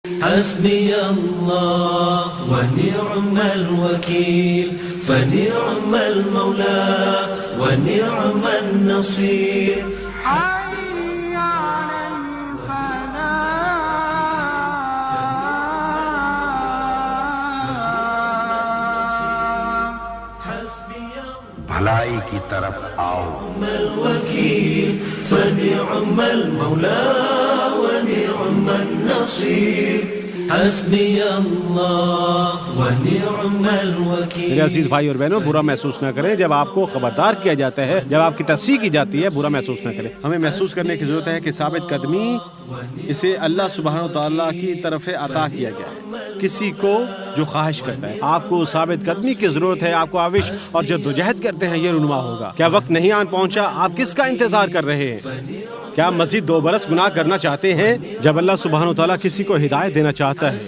حسبي الله ونعم الوكيل فنعم المولى ونعم النصير. حي على الفلاح. بھلائی کی طرف آؤ. نعم الوكيل فنعم المولى ونعم النصير. حسبي الله ونعم الوكيل. میرے عزیز بھائی اور بہنوں، برا محسوس نہ کریں جب آپ کو خبردار کیا جاتا ہے، جب آپ کی تصحیح کی جاتی ہے، برا محسوس نہ کریں. ہمیں محسوس کرنے کی ضرورت ہے کہ ثابت قدمی اسے اللہ سبحانہ و تعالیٰ کی طرف عطا کیا گیا ہے. کسی کو جو خواہش کرتا ہے، آپ کو ثابت قدمی کی ضرورت ہے. آپ کو آوش اور جدوجہد کرتے ہیں، یہ رونما ہوگا. کیا وقت نہیں آن پہنچا؟ آپ کس کا انتظار کر رہے ہیں؟ کیا مزید 2 برس گناہ کرنا چاہتے ہیں؟ جب اللہ سبحانہ و تعالیٰ کسی کو ہدایت دینا چاہتا ہے،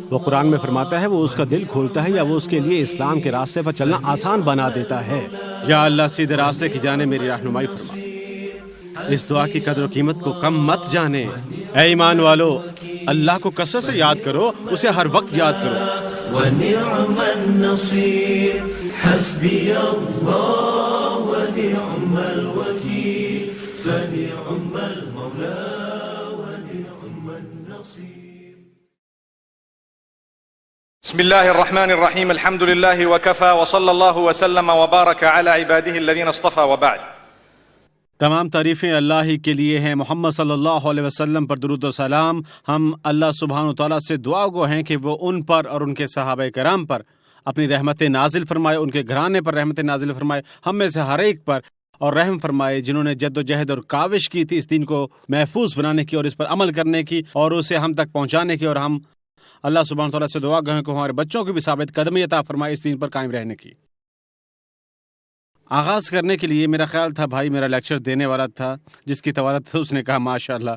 وہ قرآن میں فرماتا ہے وہ اس کا دل کھولتا ہے یا وہ اس کے لیے اسلام کے راستے پر چلنا آسان بنا دیتا ہے. یا اللہ سیدھے راستے کی جانب میری رہنمائی فرما. اس دعا کی قدر و قیمت کو کم مت جانے. اے ایمان والو، اللہ کو کثرت سے یاد کرو، اسے ہر وقت یاد کرو. ونعم النصير. حسبي الله ونعم الوكيل فنعم المولى ونعم النصير. بسم الله الرحمن الرحيم. الحمد لله وكفى وصلى الله وسلم وبارك على عباده الذين اصطفى وبعد. تمام تعریفیں اللہ ہی کے لیے ہیں. محمد صلی اللہ علیہ وسلم پر درود و سلام. ہم اللہ سبحانہ و تعالیٰ سے دعا گو ہیں کہ وہ ان پر اور ان کے صحابہ کرام پر اپنی رحمت نازل فرمائے، ان کے گھرانے پر رحمت نازل فرمائے، ہم میں سے ہر ایک پر اور رحم فرمائے جنہوں نے جد و جہد اور کاوش کی تھی اس دین کو محفوظ بنانے کی اور اس پر عمل کرنے کی اور اسے ہم تک پہنچانے کی. اور ہم اللہ سبحانہ و تعالیٰ سے دعا گو ہیں کہ ہمارے بچوں کو بھی ثابت قدمی عطا فرمائے اس دین پر قائم رہنے کی. آغاز کرنے کے لیے میرا خیال تھا بھائی میرا لیکچر دینے والا تھا، جس کی توارت اس نے کہا ماشاءاللہ.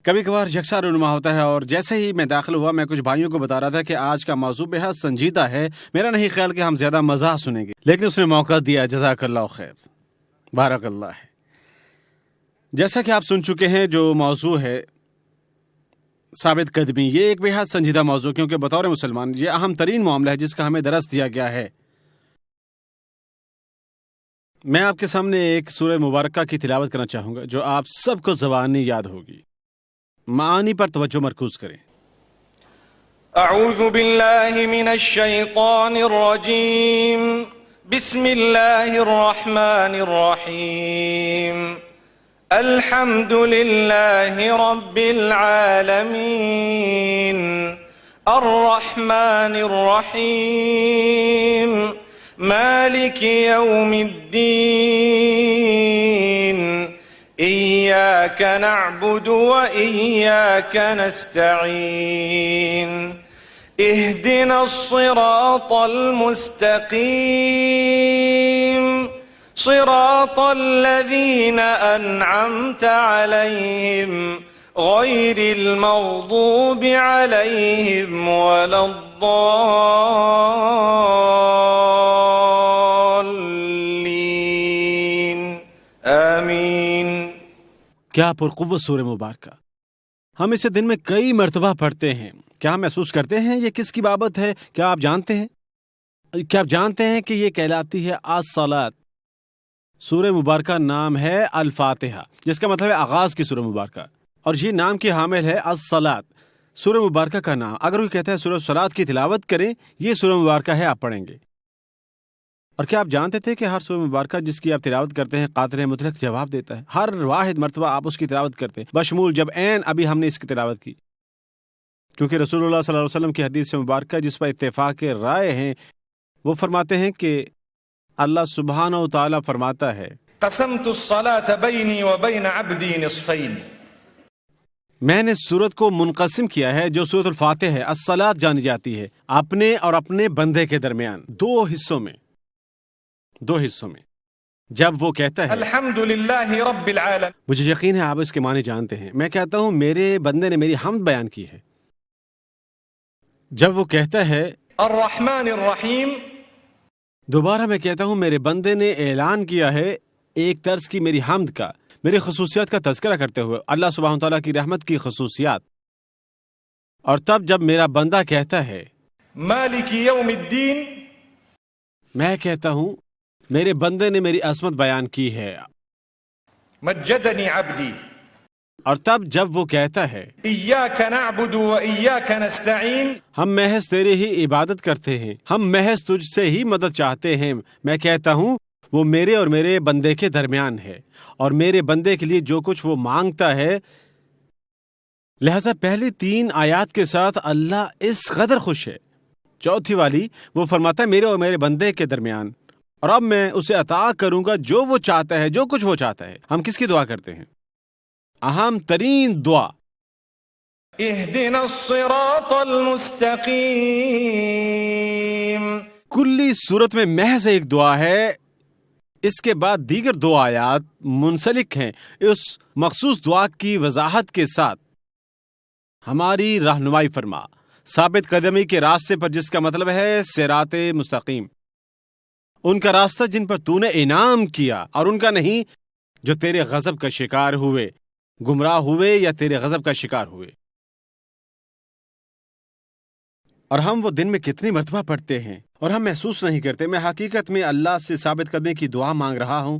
کبھی کبھار یکساں رونما ہوتا ہے اور جیسے ہی میں داخل ہوا میں کچھ بھائیوں کو بتا رہا تھا کہ آج کا موضوع بے حد سنجیدہ ہے. میرا نہیں خیال کہ ہم زیادہ مزاح سنیں گے، لیکن اس نے موقع دیا. جزاک اللہ خیر، بارک اللہ ہے. جیسا کہ آپ سن چکے ہیں جو موضوع ہے ثابت قدمی، یہ ایک بے حد سنجیدہ موضوع کیونکہ بطور مسلمان یہ اہم ترین معاملہ ہے جس کا ہمیں درس دیا گیا ہے. میں آپ کے سامنے ایک سورہ مبارکہ کی تلاوت کرنا چاہوں گا جو آپ سب کو زبانی یاد ہوگی. معانی پر توجہ مرکوز کریں. اعوذ باللہ من الشیطان الرجیم. بسم اللہ الرحمن الرحیم. الحمد للہ رب العالمین الرحمن الرحیم مالک یوم الدین ایاک نعبد و ایاک نستعین اہدنا الصراط المستقیم صراط الذین انعمت علیہم غیر المغضوب علیہم ولا الضالین آمین. کیا پرقوت سورہ مبارکہ. ہم اسے دن میں کئی مرتبہ پڑھتے ہیں. کیا ہم محسوس کرتے ہیں یہ کس کی بابت ہے؟ کیا آپ جانتے ہیں کہ یہ کہلاتی ہے الصلاۃ. سورہ مبارکہ نام ہے الفاتحہ، جس کا مطلب ہے آغاز کی سورہ مبارکہ، اور یہ نام کی حامل ہے الصلاۃ. سورہ مبارکہ کا نام. اگر کوئی کہتا ہے سورہ الصلاۃ کی تلاوت کریں، یہ سورہ مبارکہ ہے، آپ پڑھیں گے. اور کیا آپ جانتے تھے کہ ہر سورہ مبارکہ جس کی آپ تلاوت کرتے ہیں قاتل مطلق جواب دیتا ہے؟ ہر واحد مرتبہ آپ اس کی تلاوت کرتے ہیں، بشمول جب ابھی ہم نے اس کی تلاوت کی، کیونکہ رسول اللہ صلی اللہ علیہ وسلم کی حدیث مبارکہ جس پر اتفاق رائے ہیں، وہ فرماتے ہیں کہ اللہ سبحانہ و تعالیٰ فرماتا ہے قسمت الصلاة بینی و بین عبدی نصفین. میں نے سورت کو منقسم کیا ہے جو سورت الفاتح ہے، الصلاۃ جانی جاتی ہے، اپنے اور اپنے بندے کے درمیان دو حصوں میں. جب وہ کہتا ہے الحمد للہ رب العالمین، مجھے یقین ہے آپ اس کے معنی جانتے ہیں، میں کہتا ہوں میرے بندے نے میری حمد بیان کی ہے. جب وہ کہتا ہے الرحمن الرحیم، دوبارہ میں کہتا ہوں میرے بندے نے اعلان کیا ہے ایک طرز کی میری حمد کا، میری خصوصیات کا تذکرہ کرتے ہوئے اللہ سبحانہ تعالیٰ کی رحمت کی خصوصیات. اور تب جب میرا بندہ کہتا ہے مالک یوم الدین، میں کہتا ہوں میرے بندے نے میری عظمت بیان کی ہے. مجدنی عبدی، اور تب جب وہ کہتا ہے ایاک نعبد و ایاک نستعین، ہم محض تیرے ہی عبادت کرتے ہیں، ہم محض تجھ سے ہی مدد چاہتے ہیں، میں کہتا ہوں وہ میرے اور میرے بندے کے درمیان ہے، اور میرے بندے کے لیے جو کچھ وہ مانگتا ہے. لہذا پہلی 3 آیات کے ساتھ اللہ اس قدر خوش ہے. چوتھی والی وہ فرماتا ہے میرے اور میرے بندے کے درمیان، اور اب میں اسے عطا کروں گا جو وہ چاہتا ہے، جو کچھ وہ چاہتا ہے. ہم کس کی دعا کرتے ہیں؟ اہم ترین دعا اہدنا الصراط المستقیم، کلی صورت میں محض ایک دعا ہے. اس کے بعد دیگر 2 آیات منسلک ہیں اس مخصوص دعا کی وضاحت کے ساتھ. ہماری رہنمائی فرما ثابت قدمی کے راستے پر، جس کا مطلب ہے صراط مستقیم، ان کا راستہ جن پر تو نے انعام کیا، اور ان کا نہیں جو تیرے غضب کا شکار ہوئے، گمراہ ہوئے یا تیرے غضب کا شکار ہوئے. اور ہم وہ دن میں کتنی مرتبہ پڑھتے ہیں اور ہم محسوس نہیں کرتے. میں حقیقت میں اللہ سے ثابت کرنے کی دعا مانگ رہا ہوں.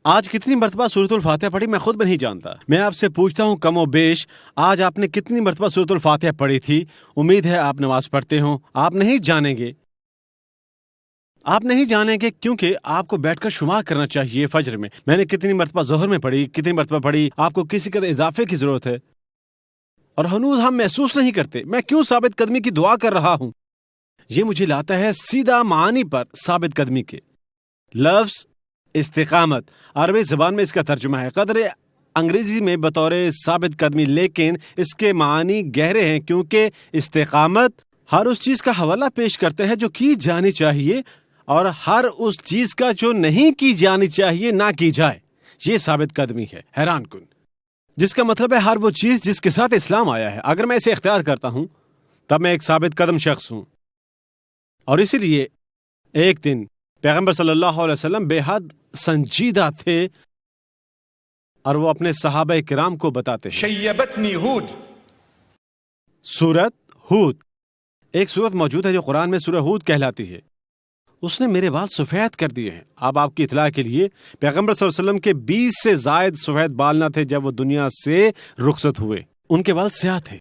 آج کتنی مرتبہ سورۃ الفاتحہ پڑھی میں خود بھی نہیں جانتا. میں آپ سے پوچھتا ہوں کم و بیش آج آپ نے کتنی مرتبہ سورۃ الفاتحہ پڑھی تھی؟ امید ہے آپ نماز پڑھتے ہوں. آپ نہیں جانیں گے، آپ نہیں جانیں گے کیونکہ آپ کو بیٹھ کر شمار کرنا چاہیے. فجر میں نے کتنی مرتبہ، ظہر میں پڑھی، کتنی مرتبہ پڑھی. آپ کو کسی قدر اضافے کی ضرورت ہے، اور ہنوز ہم محسوس نہیں کرتے. میں کیوں ثابت قدمی کی دعا کر رہا ہوں؟ یہ مجھے لاتا ہے سیدھا معانی پر ثابت قدمی کے. لفظ استقامت عربی زبان میں اس کا ترجمہ ہے، قدر انگریزی میں بطور ثابت قدمی، لیکن اس کے معنی گہرے ہیں کیونکہ استقامت ہر اس چیز کا حوالہ پیش کرتے ہیں جو کی جانی چاہیے، اور ہر اس چیز کا جو نہیں کی جانی چاہیے نہ کی جائے. یہ ثابت قدمی ہے. حیران کن، جس کا مطلب ہے ہر وہ چیز جس کے ساتھ اسلام آیا ہے، اگر میں اسے اختیار کرتا ہوں تب میں ایک ثابت قدم شخص ہوں. اور اسی لیے ایک دن پیغمبر صلی اللہ علیہ وسلم بے حد سنجیدہ تھے، اور وہ اپنے صحابہ کرام کو بتاتے ہیں. شیبتنی ہود، سورت ہود، ایک سورت موجود ہے جو قرآن میں سورہ ہود کہلاتی ہے. اس نے میرے بال سفید کر دیے ہیں. اب آپ کی اطلاع کے لیے پیغمبر صلی اللہ علیہ وسلم کے 20 سے زائد سفید بال نہ تھے جب وہ دنیا سے رخصت ہوئے. ان کے بال سیاہ تھے.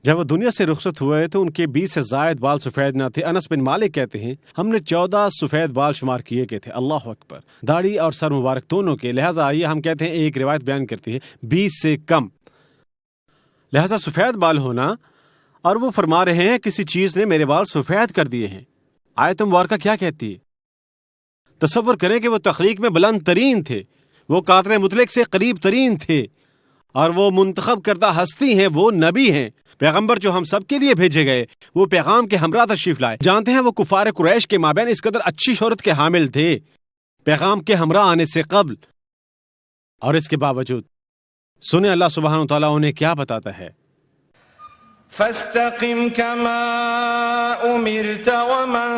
جب وہ دنیا سے رخصت ہوئے تو ان کے 20 سے زائد بال سفید نہ تھے. انس بن مالک کہتے ہیں ہم نے 14 سفید بال شمار کیے گئے تھے. اللہ اکبر. داڑھی اور سر مبارک دونوں کے. لہٰذا آئیے ہم کہتے ہیں ایک روایت بیان کرتی ہے 20 سے کم. لہٰذا سفید بال ہونا، اور وہ فرما رہے ہیں کسی چیز نے میرے بال سفید کر دیے ہیں. آیت مبارکہ کیا کہتی ہے؟ تصور کریں کہ وہ تخلیق میں بلند ترین تھے، وہ قادر مطلق سے قریب ترین تھے، اور وہ منتخب کردہ ہستی ہیں، وہ نبی ہیں، پیغمبر جو ہم سب کے لیے بھیجے گئے. وہ پیغام کے ہمراہ تشریف لائے. جانتے ہیں وہ کفار قریش کے مابین اس قدر اچھی شہرت کے حامل تھے پیغام کے ہمراہ آنے سے قبل، اور اس کے باوجود سنیں اللہ سبحانہ وتعالیٰ انہیں کیا بتاتا ہے. فاستقم كما أمرت ومن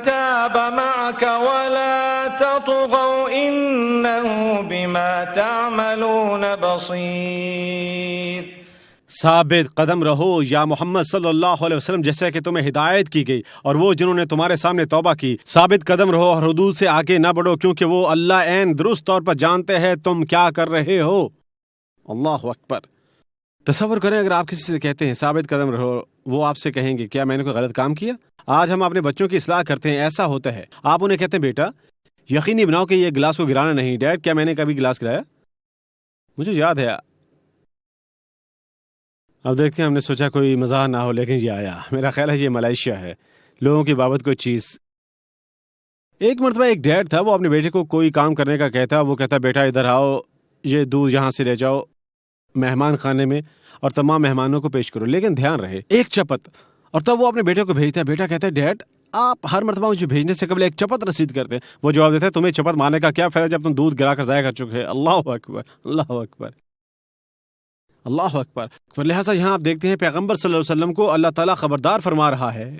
تاب معك ولا تطغوا إنه بما تعملون بصير. ثابت قدم رہو یا محمد صلی اللہ علیہ وسلم جیسے کہ تمہیں ہدایت کی گئی، اور وہ جنہوں نے تمہارے سامنے توبہ کی. ثابت قدم رہو اور حدود سے آگے نہ بڑھو، کیونکہ وہ اللہ عین درست طور پر جانتے ہیں تم کیا کر رہے ہو. اللہ اکبر. تصور کریں اگر آپ کسی سے کہتے ہیں ثابت قدم رہو، وہ آپ سے کہیں گے کیا میں نے کوئی غلط کام کیا؟ آج ہم اپنے بچوں کی اصلاح کرتے ہیں. ایسا ہوتا ہے آپ انہیں کہتے ہیں بیٹا یقینی بناؤ کہ یہ گلاس کو گرانا نہیں. ڈیڈ کیا میں نے کبھی گلاس گرایا؟ مجھے یاد ہے. اب دیکھتے ہیں، ہم نے سوچا کوئی مزاح نہ ہو لیکن یہ آیا. میرا خیال ہے یہ ملائیشیا ہے، لوگوں کی بابت کوئی چیز. ایک مرتبہ ایک ڈیڈ تھا، وہ اپنے بیٹے کو کوئی کام کرنے کا کہتا. وہ کہتا بیٹا ادھر آؤ، یہ دودھ یہاں سے لے جاؤ مہمان خانے میں اور تمام مہمانوں کو پیش کرو، لیکن دھیان رہے ایک چپت. اور تب وہ اپنے بیٹے کو بھیجتا ہے. بیٹا کہتا ہے ڈیڈ آپ ہر مرتبہ مجھے بھیجنے سے قبل ایک چپت رسید کرتے ہیں. وہ جواب دیتا ہے تمہیں چپت مارنے کا کیا فائدہ جب تم دودھ گرا کر ضائع کر چکے. اللہ اکبر، اللہ اکبر، اللہ اکبر. لہٰذا یہاں آپ دیکھتے ہیں پیغمبر صلی اللہ علیہ وسلم کو اللہ تعالیٰ خبردار فرما رہا ہے.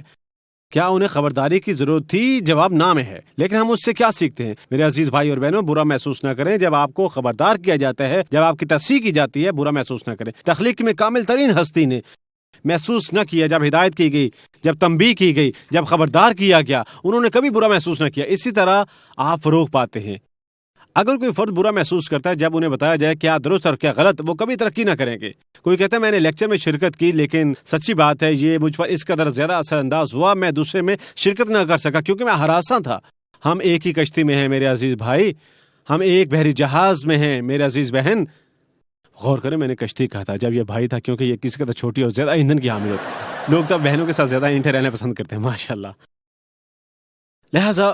کیا انہیں خبرداری کی ضرورت تھی؟ جواب نہ میں ہے. لیکن ہم اس سے کیا سیکھتے ہیں؟ میرے عزیز بھائی اور بہنوں، برا محسوس نہ کریں جب آپ کو خبردار کیا جاتا ہے، جب آپ کی تصحیح کی جاتی ہے برا محسوس نہ کریں. تخلیق میں کامل ترین ہستی نے محسوس نہ کیا جب ہدایت کی گئی، جب تنبیہ کی گئی، جب خبردار کیا گیا، انہوں نے کبھی برا محسوس نہ کیا۔ اسی طرح آپ فروغ پاتے ہیں۔ اگر کوئی فرد برا محسوس کرتا ہے جب انہیں بتایا جائے کیا درست اور کیا غلط، وہ کبھی ترقی نہ کریں گے۔ کوئی کہتا ہے میں نے لیکچر میں شرکت کی لیکن سچی بات ہے یہ مجھ پر اس قدر زیادہ اثر انداز ہوا میں دوسرے میں شرکت نہ کر سکا کیونکہ میں ہراساں تھا۔ ہم ایک ہی کشتی میں ہیں میرے عزیز بھائی، ہم ایک بحری جہاز میں ہیں میرے عزیز بہن۔ غور کریں، میں نے کشتی کہا تھا جب یہ بھائی تھا کیونکہ یہ کسی قدر چھوٹی اور زیادہ ایندھن کی حامل ہوتی ہے۔ لوگ تو بہنوں کے ساتھ زیادہ اینٹھے رہنا پسند کرتے ہیں ماشاءاللہ۔ لہٰذا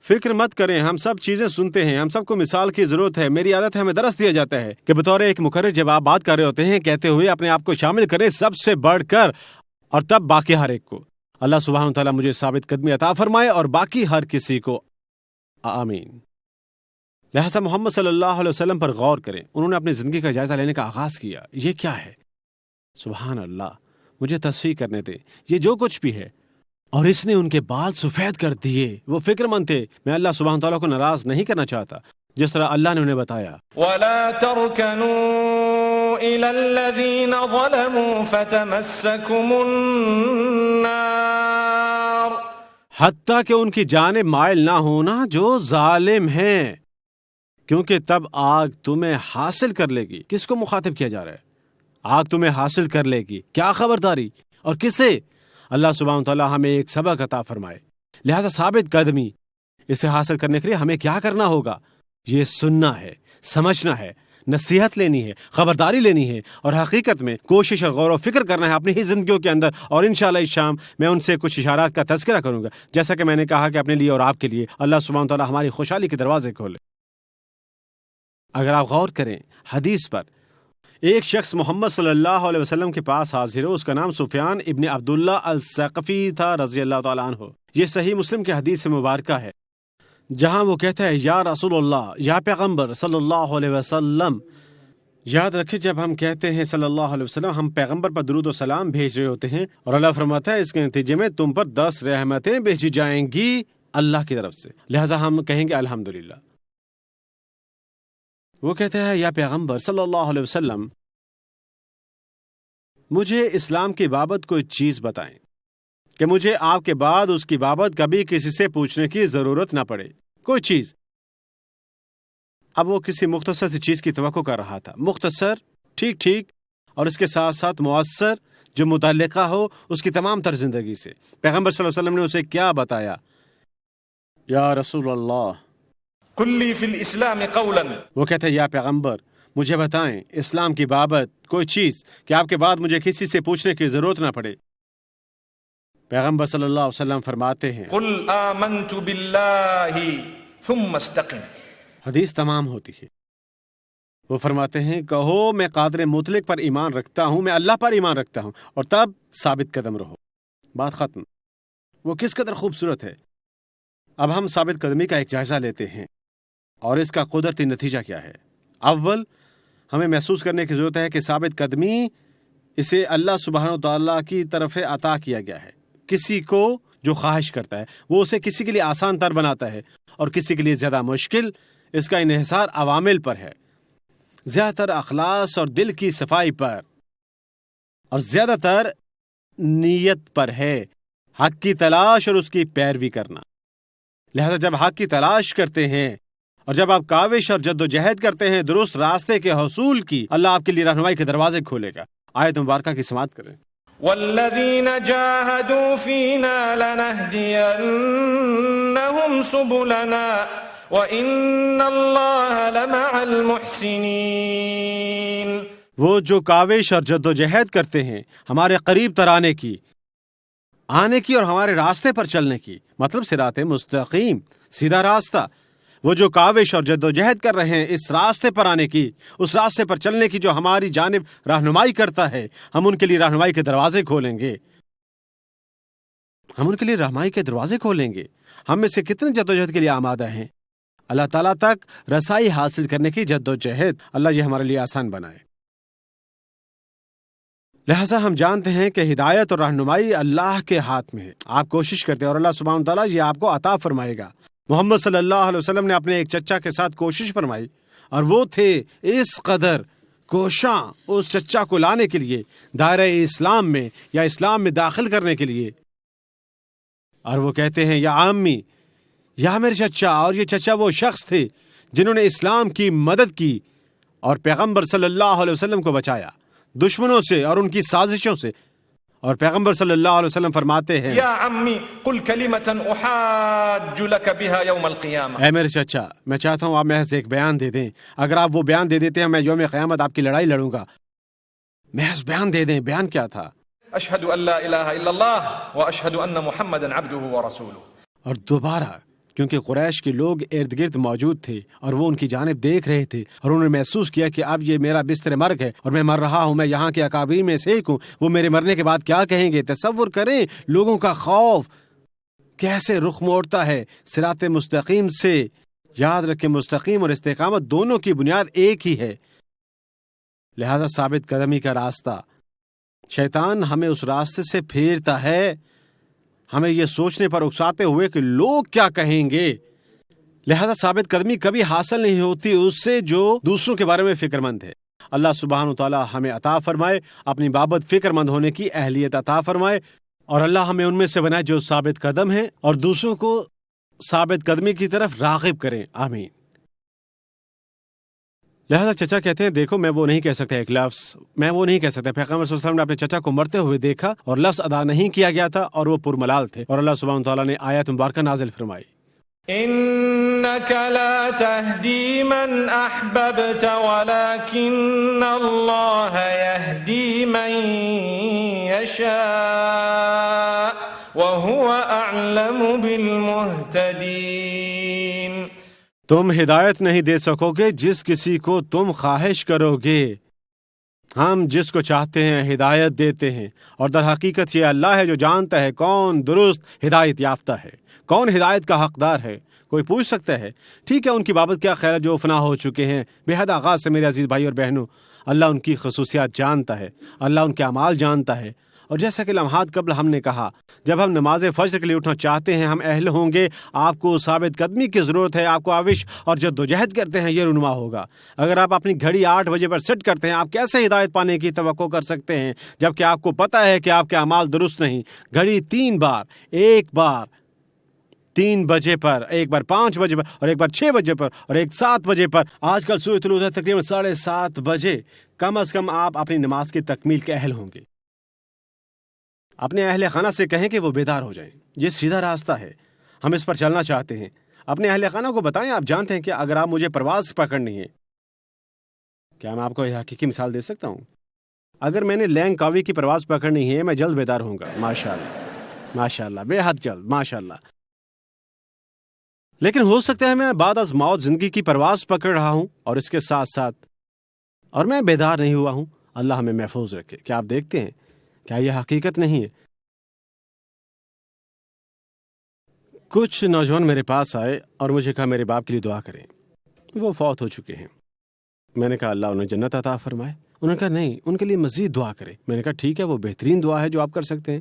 فکر مت کریں، ہم سب چیزیں سنتے ہیں، ہم سب کو مثال کی ضرورت ہے۔ میری عادت ہے ہمیں درس دیا جاتا ہے کہ بطور ایک مقرر جب آپ بات کر رہے ہوتے ہیں کہتے ہوئے اپنے آپ کو شامل کریں سب سے بڑھ کر اور تب باقی ہر ایک کو۔ اللہ سبحانہ و تعالیٰ مجھے ثابت قدمی عطا فرمائے اور باقی ہر کسی کو، آمین۔ لہٰذا محمد صلی اللہ علیہ وسلم پر غور کریں۔ انہوں نے اپنی زندگی کا جائزہ لینے کا آغاز کیا۔ یہ کیا ہے؟ سبحان اللہ، مجھے تصفیہ کرنے دے، یہ جو کچھ بھی ہے۔ اور اس نے ان کے بال سفید کر دیے۔ وہ فکر مند تھے، میں اللہ سبحانہ تعالیٰ کو ناراض نہیں کرنا چاہتا، جس طرح اللہ نے انہیں بتایا وَلَا تَرْكَنُوا إِلَى الَّذِينَ ظَلَمُوا فَتَمَسَّكُمُ النَّارُ، حتیٰ کہ ان کی جانب مائل نہ ہونا جو ظالم ہیں، کیونکہ تب آگ تمہیں حاصل کر لے گی۔ کس کو مخاطب کیا جا رہا ہے؟ آگ تمہیں حاصل کر لے گی، کیا خبرداری اور کسے؟ اللہ سبحانہ تعالیٰ ہمیں ایک سبق عطا فرمائے۔ لہٰذا ثابت قدمی، اسے حاصل کرنے کے لیے ہمیں کیا کرنا ہوگا؟ یہ سننا ہے، سمجھنا ہے، نصیحت لینی ہے، خبرداری لینی ہے، اور حقیقت میں کوشش اور غور و فکر کرنا ہے اپنی ہی زندگیوں کے اندر۔ اور انشاءاللہ اس شام میں ان سے کچھ اشارات کا تذکرہ کروں گا، جیسا کہ میں نے کہا کہ اپنے لیے اور آپ کے لیے اللہ سبحانہ تعالیٰ ہماری خوشحالی کے دروازے کھولے۔ اگر آپ غور کریں حدیث پر، ایک شخص محمد صلی اللہ علیہ وسلم کے پاس حاضر ہے، اس کا نام سفیان ابن عبداللہ الثقفی تھا رضی اللہ تعالیٰ عنہ۔ یہ صحیح مسلم کی حدیث سے مبارکہ ہے، جہاں وہ کہتا ہے یا رسول اللہ، یا پیغمبر صلی اللہ علیہ وسلم۔ یاد رکھیں جب ہم کہتے ہیں صلی اللہ علیہ وسلم، ہم پیغمبر پر درود و سلام بھیج رہے ہوتے ہیں، اور اللہ فرماتا ہے اس کے نتیجے میں تم پر 10 رحمتیں بھیجی جائیں گی اللہ کی طرف سے، لہٰذا ہم کہیں گے الحمدللہ۔ وہ کہتا ہے یا پیغمبر صلی اللہ علیہ وسلم، مجھے اسلام کی بابت کوئی چیز بتائیں کہ مجھے آپ کے بعد اس کی بابت کبھی کسی سے پوچھنے کی ضرورت نہ پڑے، کوئی چیز۔ اب وہ کسی مختصر سی چیز کی توقع کر رہا تھا، مختصر، ٹھیک اور اس کے ساتھ ساتھ مؤثر، جو متعلقہ ہو اس کی تمام تر زندگی سے۔ پیغمبر صلی اللہ علیہ وسلم نے اسے کیا بتایا؟ یا رسول اللہ قل لي في الإسلام قولا، وہ کہتے ہیں یا پیغمبر مجھے بتائیں اسلام کی بابت کوئی چیز کہ آپ کے بعد مجھے کسی سے پوچھنے کی ضرورت نہ پڑے۔ پیغمبر صلی اللہ علیہ وسلم فرماتے ہیں قل آمنت بالله ثم استقم، حدیث تمام ہوتی ہے۔ وہ فرماتے ہیں کہو میں قادر مطلق پر ایمان رکھتا ہوں، میں اللہ پر ایمان رکھتا ہوں، اور تب ثابت قدم رہو۔ بات ختم۔ وہ کس قدر خوبصورت ہے۔ اب ہم ثابت قدمی کا ایک جائزہ لیتے ہیں، اور اس کا قدرتی نتیجہ کیا ہے۔ اول، ہمیں محسوس کرنے کی ضرورت ہے کہ ثابت قدمی اسے اللہ سبحانہ وتعالیٰ کی طرف عطا کیا گیا ہے۔ کسی کو جو خواہش کرتا ہے وہ اسے کسی کے لیے آسان تر بناتا ہے اور کسی کے لیے زیادہ مشکل۔ اس کا انحصار عوامل پر ہے، زیادہ تر اخلاص اور دل کی صفائی پر، اور زیادہ تر نیت پر ہے، حق کی تلاش اور اس کی پیروی کرنا۔ لہذا جب حق کی تلاش کرتے ہیں اور جب آپ کاوش اور جد و جہد کرتے ہیں درست راستے کے حصول کی، اللہ آپ کے لیے رہنمائی کے دروازے کھولے گا۔ آیت مبارکہ کی سماعت کریں۔ والذین جاہدوا فینا لنہدینہم سبلنا وَإِنَّ اللَّهَ لَمَعَ الْمُحْسِنِينَ، وہ جو کاوش اور جد و جہد کرتے ہیں ہمارے قریب تر آنے کی اور ہمارے راستے پر چلنے کی، مطلب صراط مستقیم، سیدھا راستہ۔ وہ جو کاوش اور جد و جہد کر رہے ہیں اس راستے پر آنے کی، اس راستے پر چلنے کی جو ہماری جانب رہنمائی کرتا ہے، ہم ان کے لیے رہنمائی کے دروازے کھولیں گے۔ ہم ان کے لیے رہنمائی کے دروازے کھولیں گے۔ ہم میں سے کتنے جد و جہد کے لیے آمادہ ہیں؟ اللہ تعالیٰ تک رسائی حاصل کرنے کی جد و جہد، اللہ یہ ہمارے لیے آسان بنائے۔ لہٰذا ہم جانتے ہیں کہ ہدایت اور رہنمائی اللہ کے ہاتھ میں ہے۔ آپ کوشش کرتے ہیں اور اللہ سبحانہ وتعالیٰ یہ آپ کو عطا فرمائے گا۔ محمد صلی اللہ علیہ وسلم نے اپنے ایک چچا کے ساتھ کوشش فرمائی، اور وہ تھے اس قدر کوشاں اس چچا کو لانے کے لیے دائرہ اسلام میں یا اسلام میں داخل کرنے کے لیے، اور وہ کہتے ہیں یا عامی، یا میرے چچا. اور یہ چچا وہ شخص تھے جنہوں نے اسلام کی مدد کی اور پیغمبر صلی اللہ علیہ وسلم کو بچایا دشمنوں سے اور ان کی سازشوں سے. اور پیغمبر صلی اللہ علیہ وسلم فرماتے ہیں یا عمی قل کلمۃ احاج لک بها یوم القیامہ، اے میرے چچا میں چاہتا ہوں آپ محض ایک بیان دے دیں. اگر آپ وہ بیان دے دیتے ہیں میں یوم قیامت آپ کی لڑائی لڑوں گا. محض بیان دے دیں. بیان کیا تھا؟ اشہد ان لا الہ الا اللہ واشہد ان محمدا عبدہ ورسولہ. اور دوبارہ کیونکہ قریش کے لوگ ارد گرد موجود تھے اور وہ ان کی جانب دیکھ رہے تھے اور انہوں نے محسوس کیا کہ اب یہ میرا بستر مرگ ہے اور میں مر رہا ہوں، میں یہاں کے اکابرین میں سے ایک ہوں، وہ میرے مرنے کے بعد کیا کہیں گے. تصور کریں لوگوں کا خوف کیسے رخ موڑتا ہے صراط مستقیم سے. یاد رکھیں مستقیم اور استقامت دونوں کی بنیاد ایک ہی ہے، لہذا ثابت قدمی کا راستہ. شیطان ہمیں اس راستے سے پھیرتا ہے ہمیں یہ سوچنے پر اکساتے ہوئے کہ لوگ کیا کہیں گے. لہذا ثابت قدمی کبھی حاصل نہیں ہوتی اس سے جو دوسروں کے بارے میں فکر مند ہے. اللہ سبحانہ وتعالی ہمیں عطا فرمائے اپنی بابت فکر مند ہونے کی اہلیت عطا فرمائے، اور اللہ ہمیں ان میں سے بنائے جو ثابت قدم ہیں اور دوسروں کو ثابت قدمی کی طرف راغب کریں. آمین. لہذا چچا کہتے ہیں دیکھو میں وہ نہیں کہہ سکتا ایک لفظ، میں وہ نہیں کہہ سکتا. پیغمبر صلی اللہ علیہ وسلم نے اپنے چچا کو مرتے ہوئے دیکھا اور لفظ ادا نہیں کیا گیا تھا اور وہ پرملال تھے، اور اللہ سبحانہ وتعالیٰ نے آیت مبارکہ نازل فرمائی. انک لا تہدی من احببت ولکن اللہ یہدی من یشاء وہو اعلم بالمہتدین. تم ہدایت نہیں دے سکو گے جس کسی کو تم خواہش کرو گے، ہم جس کو چاہتے ہیں ہدایت دیتے ہیں، اور در حقیقت یہ اللہ ہے جو جانتا ہے کون درست ہدایت یافتہ ہے، کون ہدایت کا حقدار ہے. کوئی پوچھ سکتا ہے ٹھیک ہے ان کی بابت کیا خیر جو فنا ہو چکے ہیں. بے حد آغاز سے میرے عزیز بھائی اور بہنوں، اللہ ان کی خصوصیات جانتا ہے، اللہ ان کے اعمال جانتا ہے. اور جیسا کہ لمحات قبل ہم نے کہا جب ہم نماز فجر کے لیے اٹھنا چاہتے ہیں ہم اہل ہوں گے، آپ کو ثابت قدمی کی ضرورت ہے، آپ کو آوش اور جدوجہد کرتے ہیں یہ رونما ہوگا. اگر آپ اپنی گھڑی 8 بجے پر سیٹ کرتے ہیں آپ کیسے ہدایت پانے کی توقع کر سکتے ہیں جبکہ آپ کو پتہ ہے کہ آپ کے اعمال درست نہیں. گھڑی 3 بار، ایک بار 3 بجے پر، ایک بار 5 بجے پر، اور ایک بار 6 بجے پر، اور ایک 7 بجے پر. آج کل سورۃ طلوع ہے تقریباً 7:30 بجے. کم از کم آپ اپنی نماز کی تکمیل کے اہل ہوں گے. اپنے اہل خانہ سے کہیں کہ وہ بیدار ہو جائیں. یہ سیدھا راستہ ہے، ہم اس پر چلنا چاہتے ہیں. اپنے اہل خانہ کو بتائیں آپ جانتے ہیں کہ اگر آپ مجھے پرواز پکڑنی ہے، کیا میں آپ کو یہ حقیقی مثال دے سکتا ہوں؟ اگر میں نے لینگ کاوی کی پرواز پکڑنی ہے میں جلد بیدار ہوں گا، ماشاءاللہ ماشاءاللہ، بے حد جلد ماشاءاللہ. لیکن ہو سکتا ہے میں بعد از موت زندگی کی پرواز پکڑ رہا ہوں اور اس کے ساتھ ساتھ اور میں بیدار نہیں ہوا ہوں. اللہ ہمیں محفوظ رکھے. کیا آپ دیکھتے ہیں کیا یہ حقیقت نہیں ہے؟ کچھ نوجوان میرے پاس آئے اور مجھے کہا میرے باپ کے لیے دعا کریں، وہ فوت ہو چکے ہیں. میں نے کہا اللہ انہیں جنت عطا فرمائے. انہوں نے کہا نہیں ان کے لیے مزید دعا کریں. میں نے کہا ٹھیک ہے وہ بہترین دعا ہے جو آپ کر سکتے ہیں.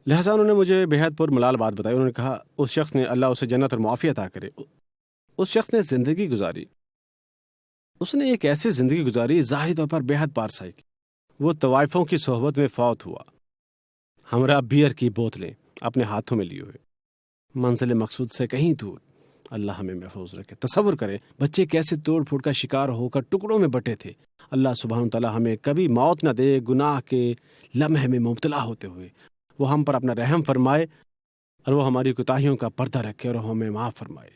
لہٰذا انہوں نے مجھے بے حد پرملال بات بتائی. انہوں نے کہا اس شخص نے اللہ اسے جنت اور معافی عطا کرے. اس شخص نے زندگی گزاری، اس نے ایک ایسی زندگی گزاری ظاہری طور پر بے حد پارسائی کی. وہ طوائفوں کی صحبت میں فوت ہوا، ہمراہ بیئر کی بوتلیں اپنے ہاتھوں میں لیے ہوئے، منزل مقصود سے کہیں دور. اللہ ہمیں محفوظ رکھے. تصور کریں بچے کیسے توڑ پھوڑ کا شکار ہو کر ٹکڑوں میں بٹے تھے. اللہ سبحانہ تعالیٰ ہمیں کبھی موت نہ دے گناہ کے لمحے میں مبتلا ہوتے ہوئے. وہ ہم پر اپنا رحم فرمائے اور وہ ہماری کوتاہیوں کا پردہ رکھے اور ہمیں معاف فرمائے.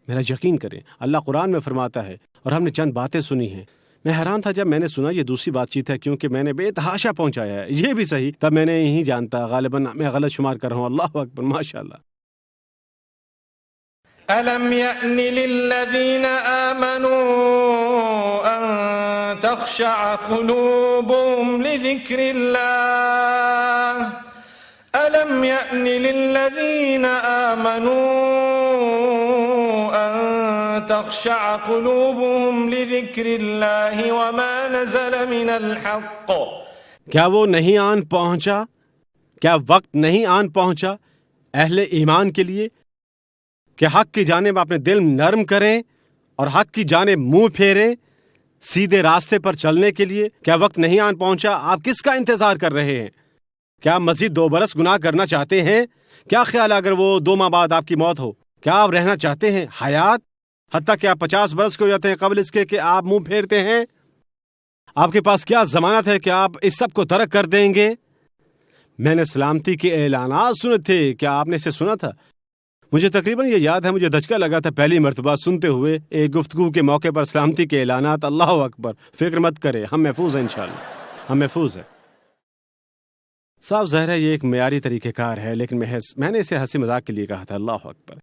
میرا یقین کریں اللہ قرآن میں فرماتا ہے اور ہم نے چند باتیں سنی ہیں. میں حیران تھا جب میں نے سنا یہ دوسری بات چیت ہے کیونکہ میں نے بے تحاشا پہنچایا ہے. یہ بھی صحیح تب میں نے یہی جانتا غالباً میں غلط شمار کر رہا ہوں. اللہ اکبر ماشاءاللہ. أَلَمْ يَأْنِ لِلَّذِينَ آمَنُوا أَن تَخْشَعَ قُلُوبُهُمْ لِذِكْرِ اللَّهِ أَلَمْ يَأْنِ لِلَّذِينَ آمَنُوا أَن تَخْشَعَ قُلُوبُهُمْ لِذِكْرِ اللَّهِ وَمَا نَزَلَ مِنَ الْحَقِّ. کیا وہ نہیں آن پہنچا، کیا وقت نہیں آن پہنچا اہل ایمان کے لیے کہ حق کی جانب اپنے دل نرم کریں اور حق کی جانب منہ پھیریں سیدھے راستے پر چلنے کے لیے؟ کیا وقت نہیں آن پہنچا؟ آپ کس کا انتظار کر رہے ہیں؟ کیا آپ مزید 2 برس گناہ کرنا چاہتے ہیں؟ کیا خیال ہے اگر وہ 2 ماہ بعد آپ کی موت ہو؟ کیا آپ رہنا چاہتے ہیں حیات حتیٰ کہ آپ 50 برس کے ہو جاتے ہیں قبل اس کے کہ آپ منہ پھیرتے ہیں؟ آپ کے پاس کیا ضمانت ہے کہ آپ اس سب کو ترک کر دیں گے؟ میں نے سلامتی کے اعلانات سنے تھے، کیا آپ نے اسے سنا تھا؟ مجھے تقریباً یہ یاد ہے، مجھے دھچکا لگا تھا پہلی مرتبہ سنتے ہوئے ایک گفتگو کے موقع پر سلامتی کے اعلانات۔ اللہ اکبر! فکر مت کرے، ہم محفوظ ہیں انشاءاللہ، ہم محفوظ ہیں۔ صاف ظاہر ہے یہ ایک معیاری طریقہ کار ہے، لیکن میں نے اسے ہنسی مذاق کے لیے کہا تھا۔ اللہ اکبر!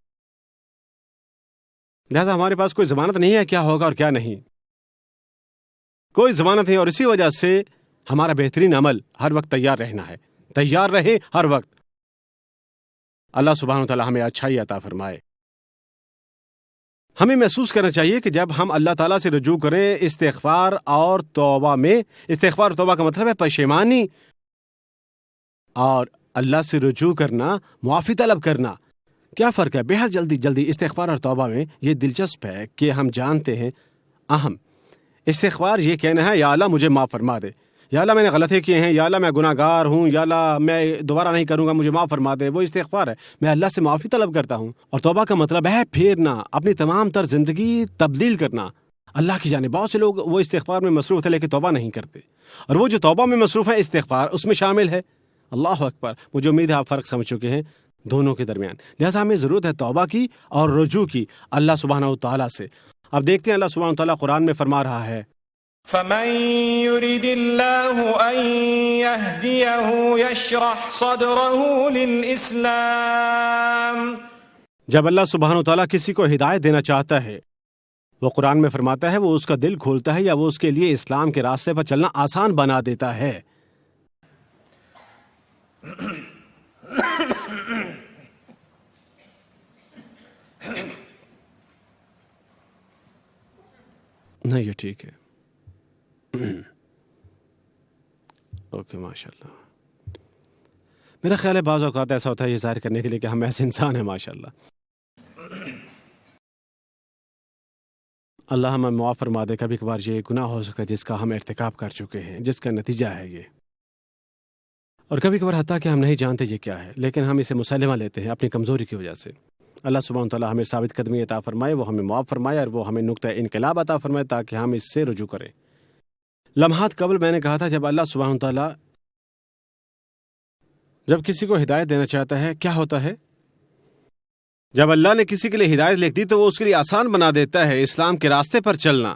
لہٰذا ہمارے پاس کوئی ضمانت نہیں ہے کیا ہوگا اور کیا نہیں، کوئی ضمانت نہیں، اور اسی وجہ سے ہمارا بہترین عمل ہر وقت تیار رہنا ہے، تیار رہے ہر وقت۔ اللہ سبحانہ وتعالی ہمیں اچھائی عطا فرمائے۔ ہمیں محسوس کرنا چاہیے کہ جب ہم اللہ تعالیٰ سے رجوع کریں استغفار اور توبہ میں، استغفار اور توبہ کا مطلب ہے پشیمانی، اور اللہ سے رجوع کرنا، معافی طلب کرنا۔ کیا فرق ہے؟ بے حد جلدی استغفار اور توبہ میں یہ دلچسپ ہے کہ ہم جانتے ہیں اہم استغفار یہ کہنا ہے یا اللہ مجھے معاف فرما دے، یا اللہ میں نے غلطی کیے ہیں، یا اللہ میں گناہ گار ہوں، یا اللہ میں دوبارہ نہیں کروں گا، مجھے معاف فرما دے، وہ استغفار ہے، میں اللہ سے معافی طلب کرتا ہوں۔ اور توبہ کا مطلب ہے پھیرنا، اپنی تمام تر زندگی تبدیل کرنا اللہ کی جانب۔ بہت سے لوگ وہ استغفار میں مصروف ہے لیکن توبہ نہیں کرتے، اور وہ جو توبہ میں مصروف ہے استغفار اس میں شامل ہے۔ اللہ اکبر! مجھے امید ہے آپ فرق سمجھ چکے ہیں دونوں کے درمیان۔ لہٰذا ہمیں ضرورت ہے توبہ کی اور رجوع کی اللہ سبحانہ وتعالیٰ سے۔ اب دیکھتے ہیں اللہ سبحانہ وتعالیٰ قرآن میں فرما رہا ہے، فمن يرد الله أن يهديه يشرح صدره للإسلام۔ جب اللہ سبحانہ وتعالیٰ کسی کو ہدایت دینا چاہتا ہے، وہ قرآن میں فرماتا ہے وہ اس کا دل کھولتا ہے یا وہ اس کے لیے اسلام کے راستے پر چلنا آسان بنا دیتا ہے۔ نہیں یہ ٹھیک ہے، اوکے ماشاءاللہ۔ میرا خیال ہے بعض اوقات ایسا ہوتا ہے یہ ظاہر کرنے کے لیے کہ ہم ایسے انسان ہیں ماشاءاللہ۔ اللہ ہمیں معاف فرما دے۔ کبھی کبھار یہ گناہ ہو سکتا ہے جس کا ہم ارتکاب کر چکے ہیں، جس کا نتیجہ ہے یہ، اور کبھی کبھار حتیٰ کہ ہم نہیں جانتے یہ کیا ہے، لیکن ہم اسے مسلمہ لیتے ہیں اپنی کمزوری کی وجہ سے۔ اللہ سبحانہ وتعالیٰ ہمیں ثابت قدمی عطا فرمائے، وہ ہمیں معاف فرمائے، اور وہ ہمیں نقطہ انقلاب عطا فرمائے تاکہ ہم اس سے رجوع کریں۔ لمحات قبل میں نے کہا تھا جب اللہ سبحانہ وتعالیٰ جب کسی کو ہدایت دینا چاہتا ہے کیا ہوتا ہے؟ جب اللہ نے کسی کے لیے ہدایت لکھ دی تو وہ اس کے لیے آسان بنا دیتا ہے اسلام کے راستے پر چلنا،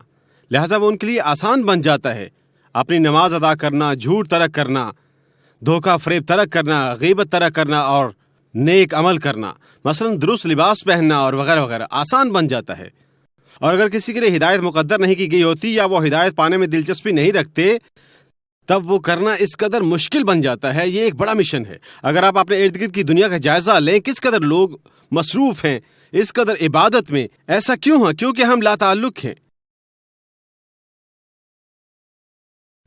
لہٰذا وہ ان کے لیے آسان بن جاتا ہے۔ اپنی نماز ادا کرنا، جھوٹ ترک کرنا، دھوکہ فریب ترک کرنا، غیبت ترک کرنا اور نیک عمل کرنا، مثلا درست لباس پہننا اور وغیرہ وغیرہ آسان بن جاتا ہے۔ اور اگر کسی کے لیے ہدایت مقدر نہیں کی گئی ہوتی یا وہ ہدایت پانے میں دلچسپی نہیں رکھتے تب وہ کرنا اس قدر مشکل بن جاتا ہے۔ یہ ایک بڑا مشن ہے۔ اگر آپ اپنے ارد گرد کی دنیا کا جائزہ لیں، کس قدر لوگ مصروف ہیں اس قدر عبادت میں۔ ایسا کیوں ہے؟ کیونکہ ہم لا تعلق ہیں۔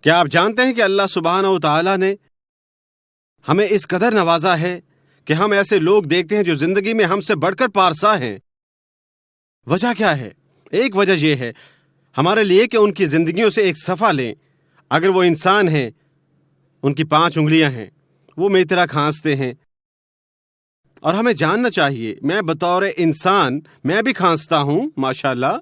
کیا آپ جانتے ہیں کہ اللہ سبحانہ و تعالیٰ نے ہمیں اس قدر نوازا ہے کہ ہم ایسے لوگ دیکھتے ہیں جو زندگی میں ہم سے بڑھ کر پارسا ہیں۔ وجہ کیا ہے؟ ایک وجہ یہ ہے ہمارے لیے کہ ان کی زندگیوں سے ایک صفحہ لیں۔ اگر وہ انسان ہیں، ان کی 5 انگلیاں ہیں، وہ میری طرح کھانستے ہیں، اور ہمیں جاننا چاہیے میں بطور انسان میں بھی کھانستا ہوں ماشاءاللہ،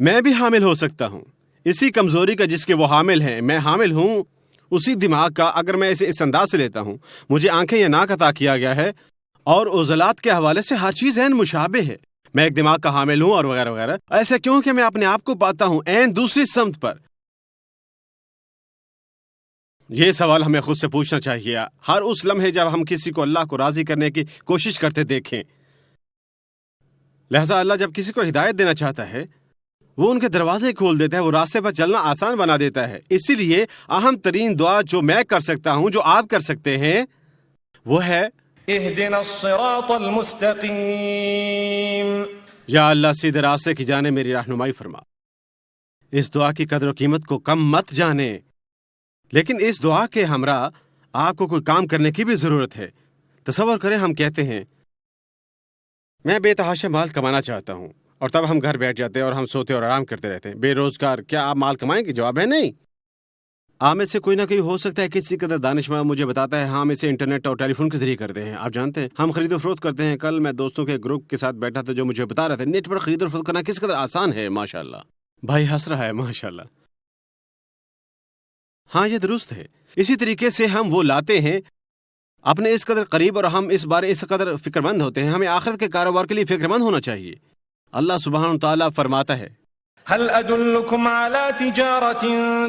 میں بھی حامل ہو سکتا ہوں اسی کمزوری کا جس کے وہ حامل ہیں۔ میں حامل ہوں اسی دماغ کا۔ اگر میں اسے اس انداز سے لیتا ہوں، مجھے آنکھیں یا ناک عطا کیا گیا ہے، اور عضلات کے حوالے سے ہر چیز عین مشابہ ہے، میں ایک دماغ کا حامل ہوں اور وغیرہ وغیرہ۔ ایسا کیوں کہ میں اپنے آپ کو پاتا ہوں عین دوسری سمت پر؟ یہ سوال ہمیں خود سے پوچھنا چاہیے ہر اس لمحے جب ہم کسی کو اللہ کو راضی کرنے کی کوشش کرتے دیکھیں۔ لہذا اللہ جب کسی کو ہدایت دینا چاہتا ہے وہ ان کے دروازے کھول دیتا ہے، وہ راستے پر چلنا آسان بنا دیتا ہے۔ اسی لیے اہم ترین دعا جو میں کر سکتا ہوں، جو آپ کر سکتے ہیں، وہ ہے اهدنا الصراط المستقیم۔ یا اللہ سیدھے راستے کی جانب میری رہنمائی فرما۔ اس دعا کی قدر و قیمت کو کم مت جانے، لیکن اس دعا کے ہمراہ آپ کو کوئی کام کرنے کی بھی ضرورت ہے۔ تصور کریں ہم کہتے ہیں میں بے تحاشا مال کمانا چاہتا ہوں، اور تب ہم گھر بیٹھ جاتے ہیں اور ہم سوتے اور آرام کرتے رہتے ہیں. بے روزگار کیا آپ مال کمائیں گے؟ جواب ہے نہیں. آپ میں سے کوئی نہ کوئی ہو سکتا ہے کسی قدر دانشمند مجھے بتاتا ہے ہم اسے انٹرنیٹ اور ٹیلی فون کے ذریعے کرتے ہیں. آپ جانتے ہیں ہم خرید و فروخت کرتے ہیں. کل میں دوستوں کے گروپ کے ساتھ بیٹھا تھا جو مجھے بتا رہے تھے نیٹ پر خرید و فروخت کرنا کس قدر آسان ہے. ماشاءاللہ بھائی ہنس رہا ہے. ماشاءاللہ ہاں یہ درست ہے. اسی طریقے سے ہم وہ لاتے ہیں اپنے اس قدر قریب اور ہم اس بارے اس قدر فکر مند ہوتے ہیں. ہمیں آخرت کے کاروبار کے لیے فکر مند ہونا چاہیے. اللہ سبحانہ تعالیٰ فرماتا ہے هل أدلكم على تجارة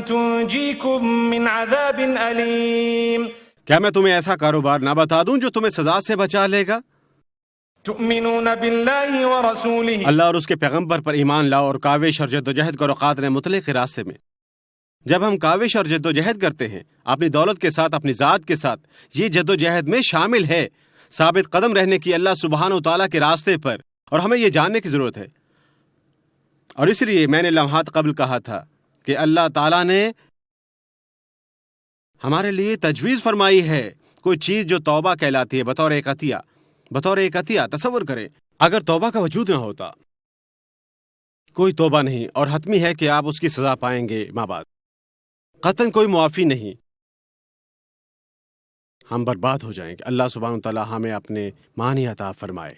تنجيكم من عذاب أليم کیا میں تمہیں ایسا کاروبار نہ بتا دوں جو تمہیں سزا سے بچا لے گا؟ تؤمنون بالله ورسوله اللہ اور اس کے پیغمبر پر ایمان لاؤ اور کاوش اور جدوجہد کرو قادر مطلق کے راستے میں. جب ہم کاوش اور جدوجہد کرتے ہیں اپنی دولت کے ساتھ اپنی ذات کے ساتھ یہ جدوجہد میں شامل ہے ثابت قدم رہنے کی اللہ سبحانہ و تعالیٰ کے راستے پر. اور ہمیں یہ جاننے کی ضرورت ہے اور اس لیے میں نے لمحات قبل کہا تھا کہ اللہ تعالیٰ نے ہمارے لیے تجویز فرمائی ہے کوئی چیز جو توبہ کہلاتی ہے بطور ایک عطیہ. تصور کریں اگر توبہ کا وجود نہ ہوتا کوئی توبہ نہیں اور حتمی ہے کہ آپ اس کی سزا پائیں گے ماں بعد قطعاً کوئی معافی نہیں ہم برباد ہو جائیں گے. اللہ سبحانہ وتعالی ہمیں اپنے معنی عطا فرمائے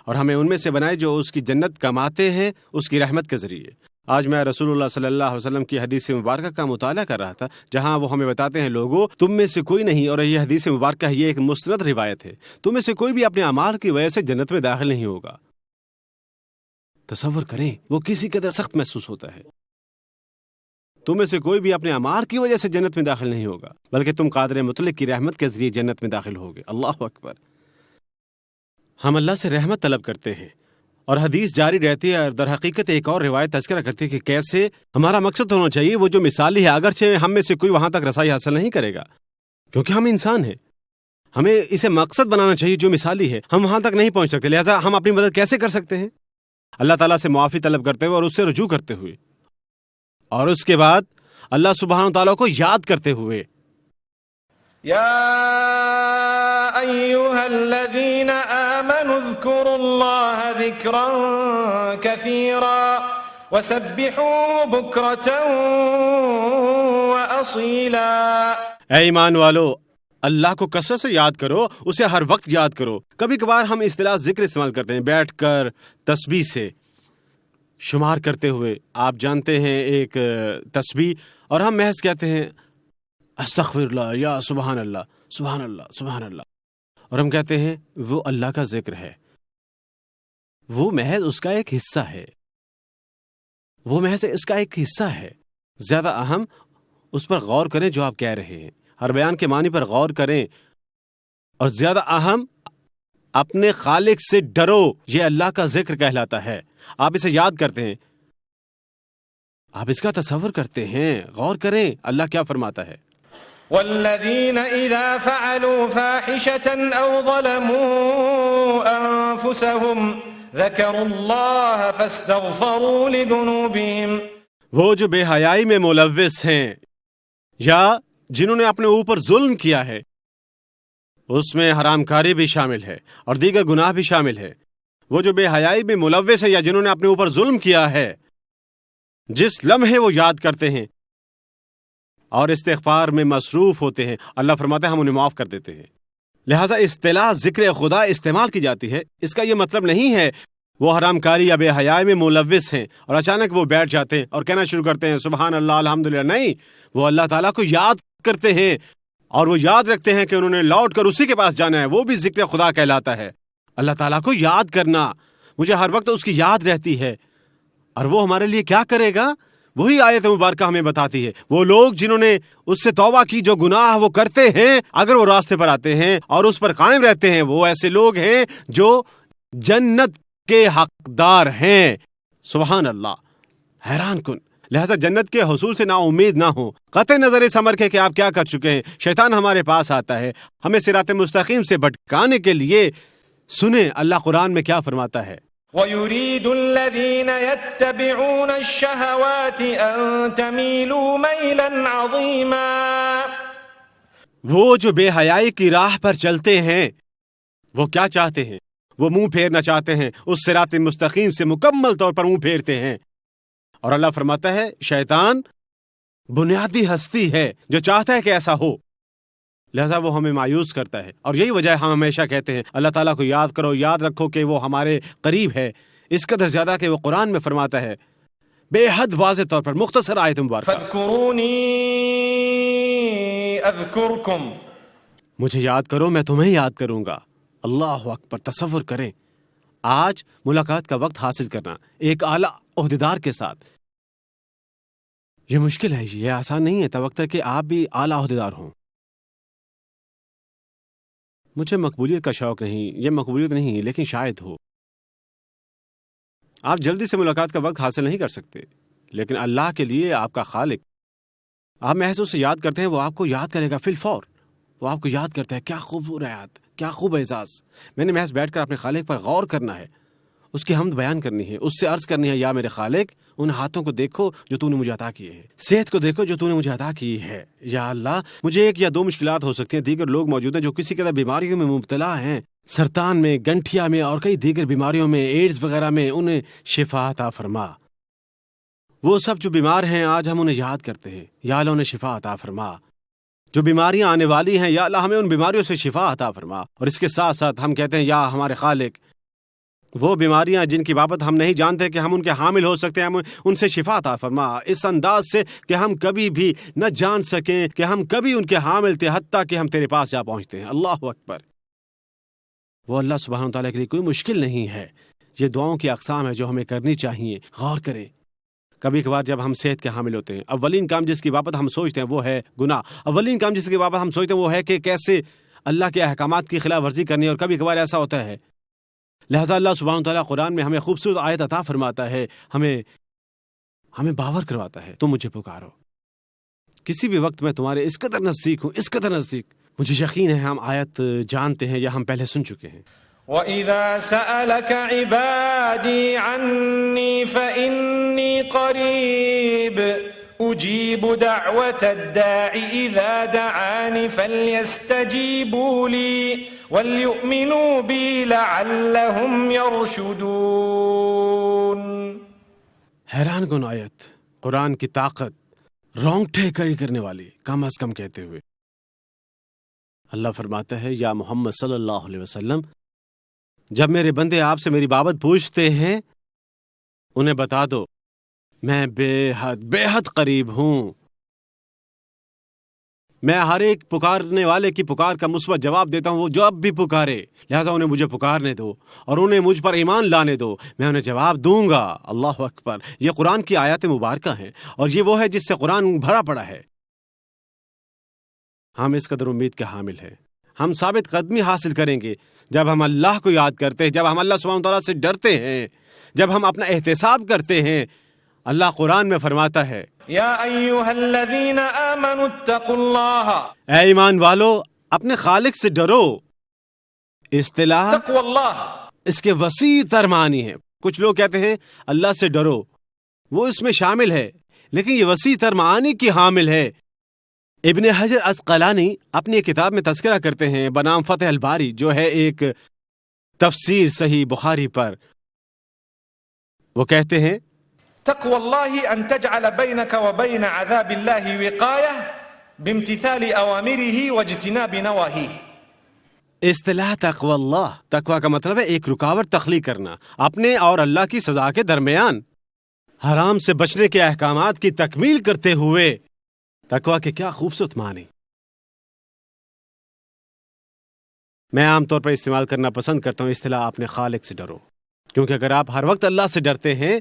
اور ہمیں ان میں سے بنائے جو اس کی جنت کماتے ہیں اس کی رحمت کے ذریعے. آج میں رسول اللہ صلی اللہ علیہ وسلم کی حدیث مبارکہ کا مطالعہ کر رہا تھا جہاں وہ ہمیں بتاتے ہیں لوگوں تم میں سے کوئی نہیں، اور یہ حدیث مبارکہ یہ ایک مستند روایت ہے، تم میں سے کوئی بھی اپنے اعمال کی وجہ سے جنت میں داخل نہیں ہوگا. تصور کریں وہ کسی قدر سخت محسوس ہوتا ہے. تم میں سے کوئی بھی اپنے اعمال کی وجہ سے جنت میں داخل نہیں ہوگا بلکہ تم قادر مطلق کی رحمت کے ذریعے جنت میں داخل ہوگے. اللہ اکبر. ہم اللہ سے رحمت طلب کرتے ہیں اور حدیث جاری رہتی ہے. اور در حقیقت ایک اور روایت تذکرہ کرتی ہے کہ کیسے ہمارا مقصد ہونا چاہیے وہ جو مثالی ہے، اگرچہ ہم میں سے کوئی وہاں تک رسائی حاصل نہیں کرے گا کیونکہ ہم انسان ہیں، ہمیں اسے مقصد بنانا چاہیے جو مثالی ہے. ہم وہاں تک نہیں پہنچ سکتے، لہٰذا ہم اپنی مدد کیسے کر سکتے ہیں؟ اللہ تعالیٰ سے معافی طلب کرتے ہوئے اور اس سے رجوع کرتے ہوئے اور اس کے بعد اللہ سبحانہ تعالیٰ کو یاد کرتے ہوئے. يا أيها الذين آمنوا اذكروا الله ذكرا كثيرا وسبحوه بكرة وأصيلا. اے ایمان والو اللہ کو کثرت سے یاد کرو، اسے ہر وقت یاد کرو. کبھی کبھار ہم اصطلاح ذکر استعمال کرتے ہیں بیٹھ کر تسبیح سے شمار کرتے ہوئے. آپ جانتے ہیں ایک تسبیح اور ہم محض کہتے ہیں استغفر اللہ یا سبحان اللہ سبحان اللہ سبحان اللہ، اور ہم کہتے ہیں وہ اللہ کا ذکر ہے، وہ محض اس کا ایک حصہ ہے، وہ محض اس کا ایک حصہ ہے. زیادہ اہم اس پر غور کریں جو آپ کہہ رہے ہیں، ہر بیان کے معنی پر غور کریں، اور زیادہ اہم اپنے خالق سے ڈرو. یہ اللہ کا ذکر کہلاتا ہے. آپ اسے یاد کرتے ہیں، آپ اس کا تصور کرتے ہیں، غور کریں اللہ کیا فرماتا ہے. والذين إذا فعلوا فاحشة أو ظلموا أنفسهم ذكروا الله فاستغفروا لذنوبهم. وہ جو بے حیائی میں ملوث ہیں یا جنہوں نے اپنے اوپر ظلم کیا ہے، اس میں حرام کاری بھی شامل ہے اور دیگر گناہ بھی شامل ہے. وہ جو بے حیائی میں ملوث ہے یا جنہوں نے اپنے اوپر ظلم کیا ہے، جس لمحے وہ یاد کرتے ہیں اور استغفار میں مصروف ہوتے ہیں، اللہ فرماتا ہے ہم انہیں معاف کر دیتے ہیں. لہٰذا اصطلاح ذکر خدا استعمال کی جاتی ہے. اس کا یہ مطلب نہیں ہے وہ حرام کاری یا بے حیائی میں ملوث ہیں اور اچانک وہ بیٹھ جاتے ہیں اور کہنا شروع کرتے ہیں سبحان اللہ الحمدللہ. نہیں، وہ اللہ تعالیٰ کو یاد کرتے ہیں اور وہ یاد رکھتے ہیں کہ انہوں نے لوٹ کر اسی کے پاس جانا ہے. وہ بھی ذکر خدا کہلاتا ہے. اللہ تعالیٰ کو یاد کرنا، مجھے ہر وقت اس کی یاد رہتی ہے. اور وہ ہمارے لیے کیا کرے گا؟ وہی آیت مبارکہ ہمیں بتاتی ہے. وہ لوگ جنہوں نے اس سے توبہ کی، جو گناہ وہ کرتے ہیں، اگر وہ راستے پر آتے ہیں اور اس پر قائم رہتے ہیں، وہ ایسے لوگ ہیں جو جنت کے حقدار ہیں. سبحان اللہ، حیران کن. لہذا جنت کے حصول سے نا امید نہ ہو. قطع نظر اس امر کے کہ آپ کیا کر چکے ہیں. شیطان ہمارے پاس آتا ہے ہمیں صراط مستقیم سے بھٹکانے کے لیے. سنیں اللہ قرآن میں کیا فرماتا ہے. وَيُرِيدُ الَّذِينَ يَتَّبِعُونَ الشَّهَوَاتِ أَن تَمِيلُوا مَيْلًا عَظِيمًا. وہ جو بے حیائی کی راہ پر چلتے ہیں وہ کیا چاہتے ہیں؟ وہ منہ پھیرنا چاہتے ہیں اس صراط مستقیم سے مکمل طور پر منہ پھیرتے ہیں. اور اللہ فرماتا ہے شیطان بنیادی ہستی ہے جو چاہتا ہے کہ ایسا ہو، لہذا وہ ہمیں مایوس کرتا ہے. اور یہی وجہ ہے ہم ہمیشہ کہتے ہیں اللہ تعالیٰ کو یاد کرو، یاد رکھو کہ وہ ہمارے قریب ہے، اس قدر زیادہ کہ وہ قرآن میں فرماتا ہے بے حد واضح طور پر. مختصر آیت مبارکہ، فاذکرونی اذکرکم، مجھے یاد کرو میں تمہیں یاد کروں گا. اللہ اکبر. تصور کریں آج ملاقات کا وقت حاصل کرنا ایک اعلیٰ عہدیدار کے ساتھ، یہ مشکل ہے، یہ آسان نہیں ہے. توقع کہ آپ بھی اعلیٰ عہدیدار ہوں. مجھے مقبولیت کا شوق نہیں، یہ مقبولیت نہیں ہے، لیکن شاید ہو. آپ جلدی سے ملاقات کا وقت حاصل نہیں کر سکتے، لیکن اللہ کے لیے آپ کا خالق، آپ محض اسے یاد کرتے ہیں، وہ آپ کو یاد کرے گا فی الفور. وہ آپ کو یاد کرتا ہے. کیا خوب یاد، کیا خوب اعزاز. میں نے محض بیٹھ کر اپنے خالق پر غور کرنا ہے، اس کی حمد بیان کرنی ہے، اس سے عرض کرنی ہے یا میرے خالق ان ہاتھوں کو دیکھو جو تو نے مجھے عطا کیے ہیں، صحت کو دیکھو جو تو نے مجھے عطا کی ہے. یا اللہ مجھے ایک یا دو مشکلات ہو سکتی ہیں، دیگر لوگ موجود ہیں جو کسی قدر بیماریوں میں مبتلا ہیں، سرطان میں، گنٹھیا میں اور کئی دیگر بیماریوں میں، ایڈز وغیرہ میں، انہیں شفا عطا فرما. وہ سب جو بیمار ہیں آج ہم انہیں یاد کرتے ہیں، یا اللہ انہیں شفا عطا فرما. جو بیماریاں آنے والی ہیں یا اللہ ہمیں ان بیماریوں سے شفا عطا فرما. اور اس کے ساتھ ساتھ ہم کہتے ہیں یا ہمارے خالق وہ بیماریاں جن کی بابت ہم نہیں جانتے کہ ہم ان کے حامل ہو سکتے ہیں، ہم ان سے شفا عطا فرما اس انداز سے کہ ہم کبھی بھی نہ جان سکیں کہ ہم کبھی ان کے حامل تھے، حتیٰ کہ ہم تیرے پاس جا پہنچتے ہیں. اللہ اکبر. وہ اللہ سبحانہ و تعالیٰ کے لیے کوئی مشکل نہیں ہے. یہ دعاؤں کی اقسام ہے جو ہمیں کرنی چاہیے. غور کریں کبھی کبھار جب ہم صحت کے حامل ہوتے ہیں، اولین کام جس کی بابت ہم سوچتے ہیں وہ ہے گناہ. اولین کام جس کی بابت ہم سوچتے ہیں وہ ہے کہ کیسے اللہ کے احکامات کی خلاف ورزی کرنی ہے. اور کبھی کبھار ایسا ہوتا ہے، لہذا اللہ سبحانہ و تعالیٰ قرآن میں ہمیں خوبصورت آیت عطا فرماتا ہے، ہمیں باور کرواتا ہے تم مجھے پکارو کسی بھی وقت، میں تمہارے اس قدر نزدیک ہوں، اس قدر نزدیک. مجھے یقین ہے ہم آیت جانتے ہیں یا ہم پہلے سن چکے ہیں. وَإِذَا سَأَلَكَ عِبَادِي عَنِّي فَإِنِّي قَرِيبٌ أُجِيبُ دَعْوَةَ الدَّاعِ إِذَا دَعَانِ فَلْيَسْتَجِيبُوا لِي وَلْيُؤْمِنُوا بِي لَعَلَّهُمْ يَرْشُدُونَ. حیران کن آیت، قرآن کی طاقت رونگٹے کھڑی کرنے والی، کم از کم کہتے ہوئے اللہ فرماتا ہے یا محمد صلی اللہ علیہ وسلم جب میرے بندے آپ سے میری بابت پوچھتے ہیں انہیں بتا دو میں بے حد قریب ہوں. میں ہر ایک پکارنے والے کی پکار کا مثبت جواب دیتا ہوں، وہ جب بھی پکارے، لہٰذا انہیں مجھے پکارنے دو اور انہیں مجھ پر ایمان لانے دو، میں انہیں جواب دوں گا. اللہ اکبر. یہ قرآن کی آیات مبارکہ ہیں اور یہ وہ ہے جس سے قرآن بھرا پڑا ہے. ہم اس قدر امید کے حامل ہیں. ہم ثابت قدمی حاصل کریں گے جب ہم اللہ کو یاد کرتے ہیں، جب ہم اللہ سبحانہ وتعالیٰ سے ڈرتے ہیں، جب ہم اپنا احتساب کرتے ہیں. اللہ قرآن میں فرماتا ہے یا ایھا الذین آمنوا اتقوا اللہ، اے ایمان والو اپنے خالق سے ڈرو. اصطلاح تقوی اللہ اس کے وسیع تر معنی ہے. کچھ لوگ کہتے ہیں اللہ سے ڈرو، وہ اس میں شامل ہے، لیکن یہ وسیع تر معانی کی حامل ہے. ابن حجر عسقلانی اپنی کتاب میں تذکرہ کرتے ہیں بنام فتح الباری، جو ہے ایک تفسیر صحیح بخاری پر. وہ کہتے ہیں تقوى الله أن تجعل بينك وبين عذاب الله وقاية بامتثال أوامره واجتناب نواهيه. اصطلاح تقوی اللہ، تقوی کا مطلب ہے ایک رکاوٹ تخلیق کرنا اپنے اور اللہ کی سزا کے درمیان، حرام سے بچنے کے احکامات کی تکمیل کرتے ہوئے. تقوی کے کیا خوبصورت معنی. میں عام طور پر استعمال کرنا پسند کرتا ہوں اصطلاح اپنے خالق سے ڈرو، کیونکہ اگر آپ ہر وقت اللہ سے ڈرتے ہیں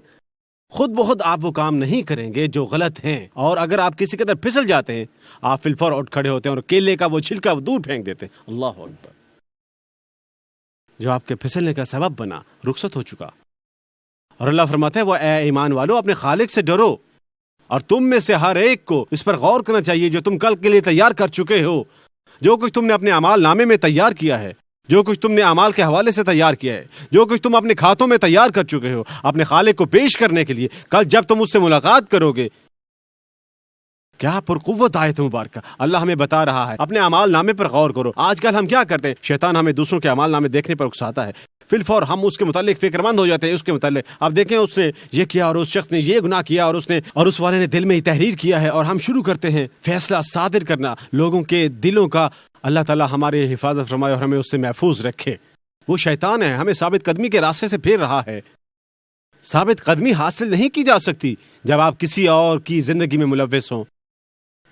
خود بخود آپ وہ کام نہیں کریں گے جو غلط ہیں. اور اگر آپ کسی قدر پھسل جاتے ہیں آپ فی الفور اٹھ کھڑے ہوتے ہیں اور کیلے کا وہ چھلکا دور پھینک دیتے ہیں. اللہ اکبر. جو آپ کے پھسلنے کا سبب بنا رخصت ہو چکا. اور اللہ فرماتا ہے وہ اے ایمان والو اپنے خالق سے ڈرو، اور تم میں سے ہر ایک کو اس پر غور کرنا چاہیے جو تم کل کے لیے تیار کر چکے ہو. جو کچھ تم نے اپنے اعمال نامے میں تیار کیا ہے، جو کچھ تم نے اعمال کے حوالے سے تیار کیا ہے، جو کچھ تم اپنے کھاتوں میں تیار کر چکے ہو اپنے خالق کو پیش کرنے کے لیے، کل جب تم اس سے ملاقات کرو گے کیا پرقوت آیت مبارکہ. اللہ ہمیں بتا رہا ہے اپنے اعمال نامے پر غور کرو. آج کل ہم کیا کرتے ہیں؟ شیطان ہمیں دوسروں کے اعمال نامے دیکھنے پر اکساتا ہے. فی الفور ہم اس کے متعلق فکر مند ہو جاتے ہیں. اس کے متعلق آپ دیکھیں اس نے یہ کیا اور اس شخص نے یہ گناہ کیا اور اس والے نے دل میں یہ تحریر کیا ہے, اور ہم شروع کرتے ہیں فیصلہ صادر کرنا لوگوں کے دلوں کا. اللہ تعالیٰ ہماری حفاظت فرمائے اور ہمیں اس سے محفوظ رکھے. وہ شیطان ہے, ہمیں ثابت قدمی کے راستے سے پھیر رہا ہے. ثابت قدمی حاصل نہیں کی جا سکتی جب آپ کسی اور کی زندگی میں ملوث ہوں,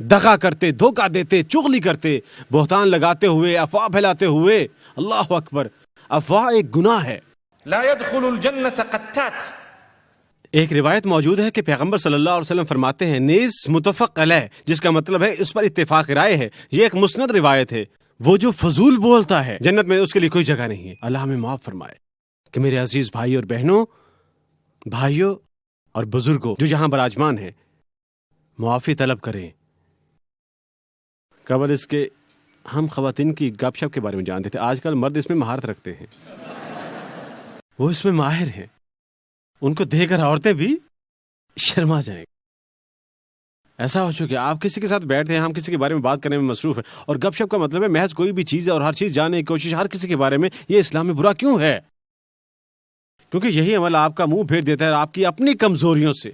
دغا کرتے, دھوکہ دیتے, چغلی کرتے, بہتان لگاتے ہوئے, افواہ پھیلاتے ہوئے. اللہ اکبر, افواہ ایک گناہ ہے. لا يدخل الجنة قتات. ایک روایت موجود ہے کہ پیغمبر صلی اللہ علیہ وسلم فرماتے ہیں نیز متفق علیہ, جس کا مطلب ہے اس پر اتفاق رائے ہے. یہ ایک مسند روایت ہے. وہ جو فضول بولتا ہے جنت میں اس کے لیے کوئی جگہ نہیں ہے. اللہ ہمیں معاف فرمائے. کہ میرے عزیز بھائی اور بہنوں, بھائیوں اور بزرگوں جو یہاں براجمان ہیں, معافی طلب کریں. قبل اس کے ہم خواتین کی گپ شپ کے بارے میں جانتے تھے. آج کل مرد اس میں مہارت رکھتے ہیں, وہ اس میں ماہر ہیں. ان کو دیکھ کر عورتیں بھی شرما جائیں. ایسا ہو چکا آپ کسی کے ساتھ بیٹھتے ہیں, ہم کسی کے بارے میں بات کرنے میں مصروف ہیں, اور گپ شپ کا مطلب ہے محض کوئی بھی چیز ہے اور ہر چیز جاننے کی کوشش ہر کسی کے بارے میں. یہ اسلام میں برا کیوں ہے؟ کیونکہ یہی عمل آپ کا منہ پھیر دیتا ہے آپ کی اپنی کمزوریوں سے.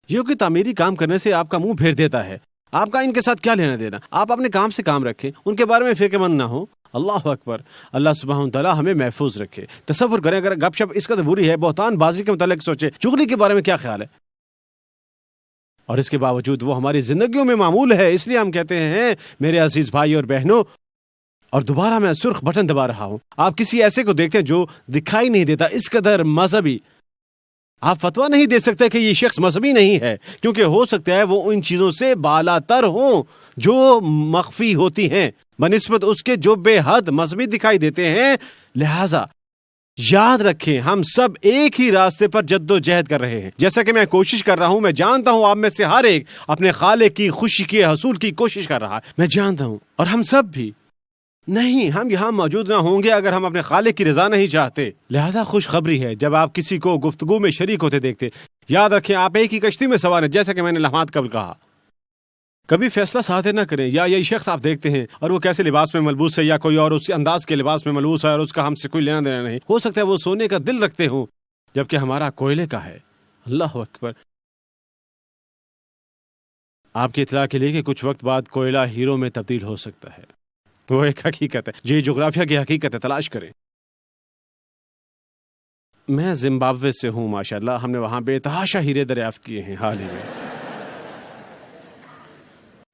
یہ کہ تعمیری کام کرنے سے آپ کا منہ پھیر دیتا ہے. آپ کا ان کے ساتھ کیا لینا دینا؟ آپ اپنے کام سے کام رکھیں, ان کے بارے میں فکر مند نہ ہو. اللہ اکبر. اللہ سبحانہ تعالیٰ ہمیں محفوظ رکھے. تصور کریں اگر گپ شپ اس قدر بری ہے, بہتان بازی کے متعلق سوچے, چغلی کے بارے میں کیا خیال ہے, اور اس کے باوجود وہ ہماری زندگیوں میں معمول ہے. اس لیے ہم کہتے ہیں میرے عزیز بھائی اور بہنوں, اور دوبارہ میں سرخ بٹن دبا رہا ہوں, آپ کسی ایسے کو دیکھتے ہیں جو دکھائی نہیں دیتا اس قدر مذہبی, آپ فتویٰ نہیں دے سکتے کہ یہ شخص مذہبی نہیں ہے, کیونکہ ہو سکتا ہے وہ ان چیزوں سے بالا تر ہوں جو مخفی ہوتی ہیں بنسبت اس کے جو بے حد مذہبی دکھائی دیتے ہیں. لہذا یاد رکھیں ہم سب ایک ہی راستے پر جد و جہد کر رہے ہیں. جیسا کہ میں کوشش کر رہا ہوں, میں جانتا ہوں آپ میں سے ہر ایک اپنے خالق کی خوشی کے حصول کی کوشش کر رہا ہے, میں جانتا ہوں, اور ہم سب بھی نہیں, ہم یہاں موجود نہ ہوں گے اگر ہم اپنے خالق کی رضا نہیں چاہتے. لہذا خوشخبری ہے جب آپ کسی کو گفتگو میں شریک ہوتے دیکھتے, یاد رکھیں آپ ایک ہی کشتی میں سوار ہیں, جیسا کہ میں نے لمحات قبل کہا. کبھی فیصلہ صادر نہ کریں. یا یہی شخص آپ دیکھتے ہیں اور وہ کیسے لباس میں ملبوس ہے, یا کوئی اور اس انداز کے لباس میں ملبوس ہے اور اس کا ہم سے کوئی لینا دینا نہیں. ہو سکتا ہے وہ سونے کا دل رکھتے ہوں جبکہ ہمارا کوئلے کا ہے. اللہ اکبر. آپ کی اطلاع کے لیے کہ کچھ وقت بعد کوئلہ ہیرو میں تبدیل ہو سکتا ہے. وہ ایک حقیقت ہے, یہ جغرافیہ کی حقیقت ہے, تلاش کریں. میں زمبابوے سے ہوں ماشاءاللہ, ہم نے وہاں بے تحاشا ہیرے دریافت کیے ہیں حال ہی میں.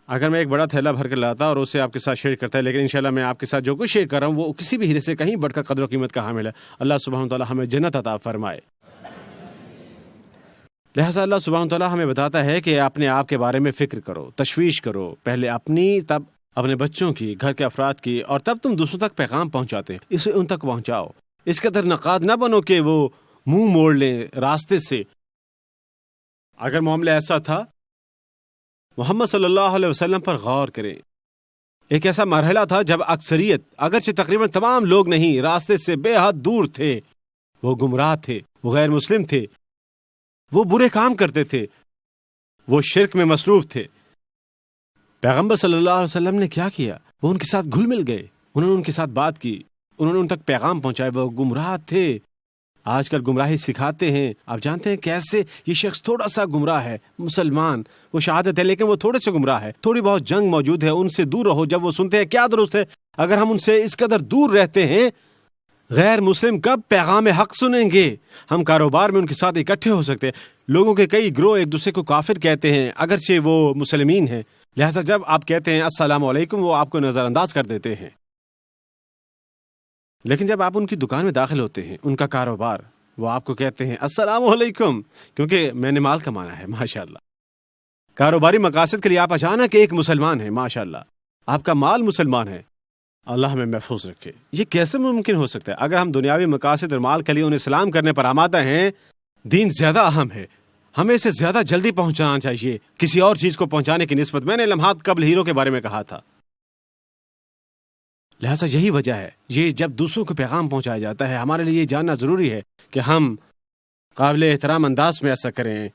اگر میں ایک بڑا تھیلا بھر کر لاتا اور اسے آپ کے ساتھ شیئر کرتا ہے, لیکن انشاءاللہ میں آپ کے ساتھ جو کچھ شیئر کر رہا ہوں وہ کسی بھی ہیرے سے کہیں بڑھ کر قدر و قیمت کا حامل ہے. اللہ سبحانہ تعالیٰ ہمیں جنت عطا فرمائے. لہٰذا اللہ سبحانہ تعالیٰ ہمیں بتاتا ہے کہ اپنے آپ کے بارے میں فکر کرو, تشویش کرو, پہلے اپنی, تب اپنے بچوں کی, گھر کے افراد کی, اور تب تم دوسروں تک پیغام پہنچاتے, اسے ان تک پہنچاؤ. اس قدر نقاد نہ بنو کہ وہ منہ موڑ لیں راستے سے. اگر معاملہ ایسا تھا, محمد صلی اللہ علیہ وسلم پر غور کریں. ایک ایسا مرحلہ تھا جب اکثریت, اگرچہ تقریباً تمام لوگ نہیں, راستے سے بے حد دور تھے. وہ گمراہ تھے, وہ غیر مسلم تھے, وہ برے کام کرتے تھے, وہ شرک میں مصروف تھے. پیغمبر صلی اللہ علیہ وسلم نے کیا کیا؟ وہ ان کے ساتھ گھل مل گئے, انہوں نے ان کے ساتھ بات کی, انہوں نے ان تک پیغام پہنچائے. وہ گمراہ تھے. آج کل گمراہی سکھاتے ہیں. آپ جانتے ہیں کیسے یہ شخص تھوڑا سا گمراہ ہے, مسلمان, وہ شہادت ہے لیکن وہ تھوڑے سے گمراہ ہے, تھوڑی بہت جنگ موجود ہے, ان سے دور رہو. جب وہ سنتے ہیں کیا درست ہے, اگر ہم ان سے اس قدر دور رہتے ہیں, غیر مسلم کب پیغام حق سنیں گے؟ ہم کاروبار میں ان کے ساتھ اکٹھے ہو سکتے ہیں. لوگوں کے کئی گروہ ایک دوسرے کو کافر کہتے ہیں اگرچہ وہ مسلمین ہیں. لہٰذا جب آپ کہتے ہیں السلام علیکم, وہ آپ کو نظر انداز کر دیتے ہیں. لیکن جب آپ ان کی دکان میں داخل ہوتے ہیں, ان کا کاروبار, وہ آپ کو کہتے ہیں السلام علیکم, کیونکہ میں نے مال کمانا ہے. ماشاءاللہ, کاروباری مقاصد کے لیے آپ اچانک ایک مسلمان ہیں. ماشاءاللہ, آپ کا مال مسلمان ہے. اللہ ہمیں محفوظ رکھے. یہ کیسے ممکن ہو سکتا ہے؟ اگر ہم دنیاوی مقاصد اور مال کے لیے انہیں اسلام کرنے پر آمادہ ہیں, دین زیادہ اہم ہے, ہمیں اسے زیادہ جلدی پہنچانا چاہیے کسی اور چیز کو پہنچانے کی نسبت. میں نے لمحات قبل ہیرو کے بارے میں کہا تھا. لہٰذا یہی وجہ ہے, یہ جب دوسروں کو پیغام پہنچایا جاتا ہے, ہمارے لیے یہ جاننا ضروری ہے کہ ہم قابل احترام انداز میں ایسا کریں,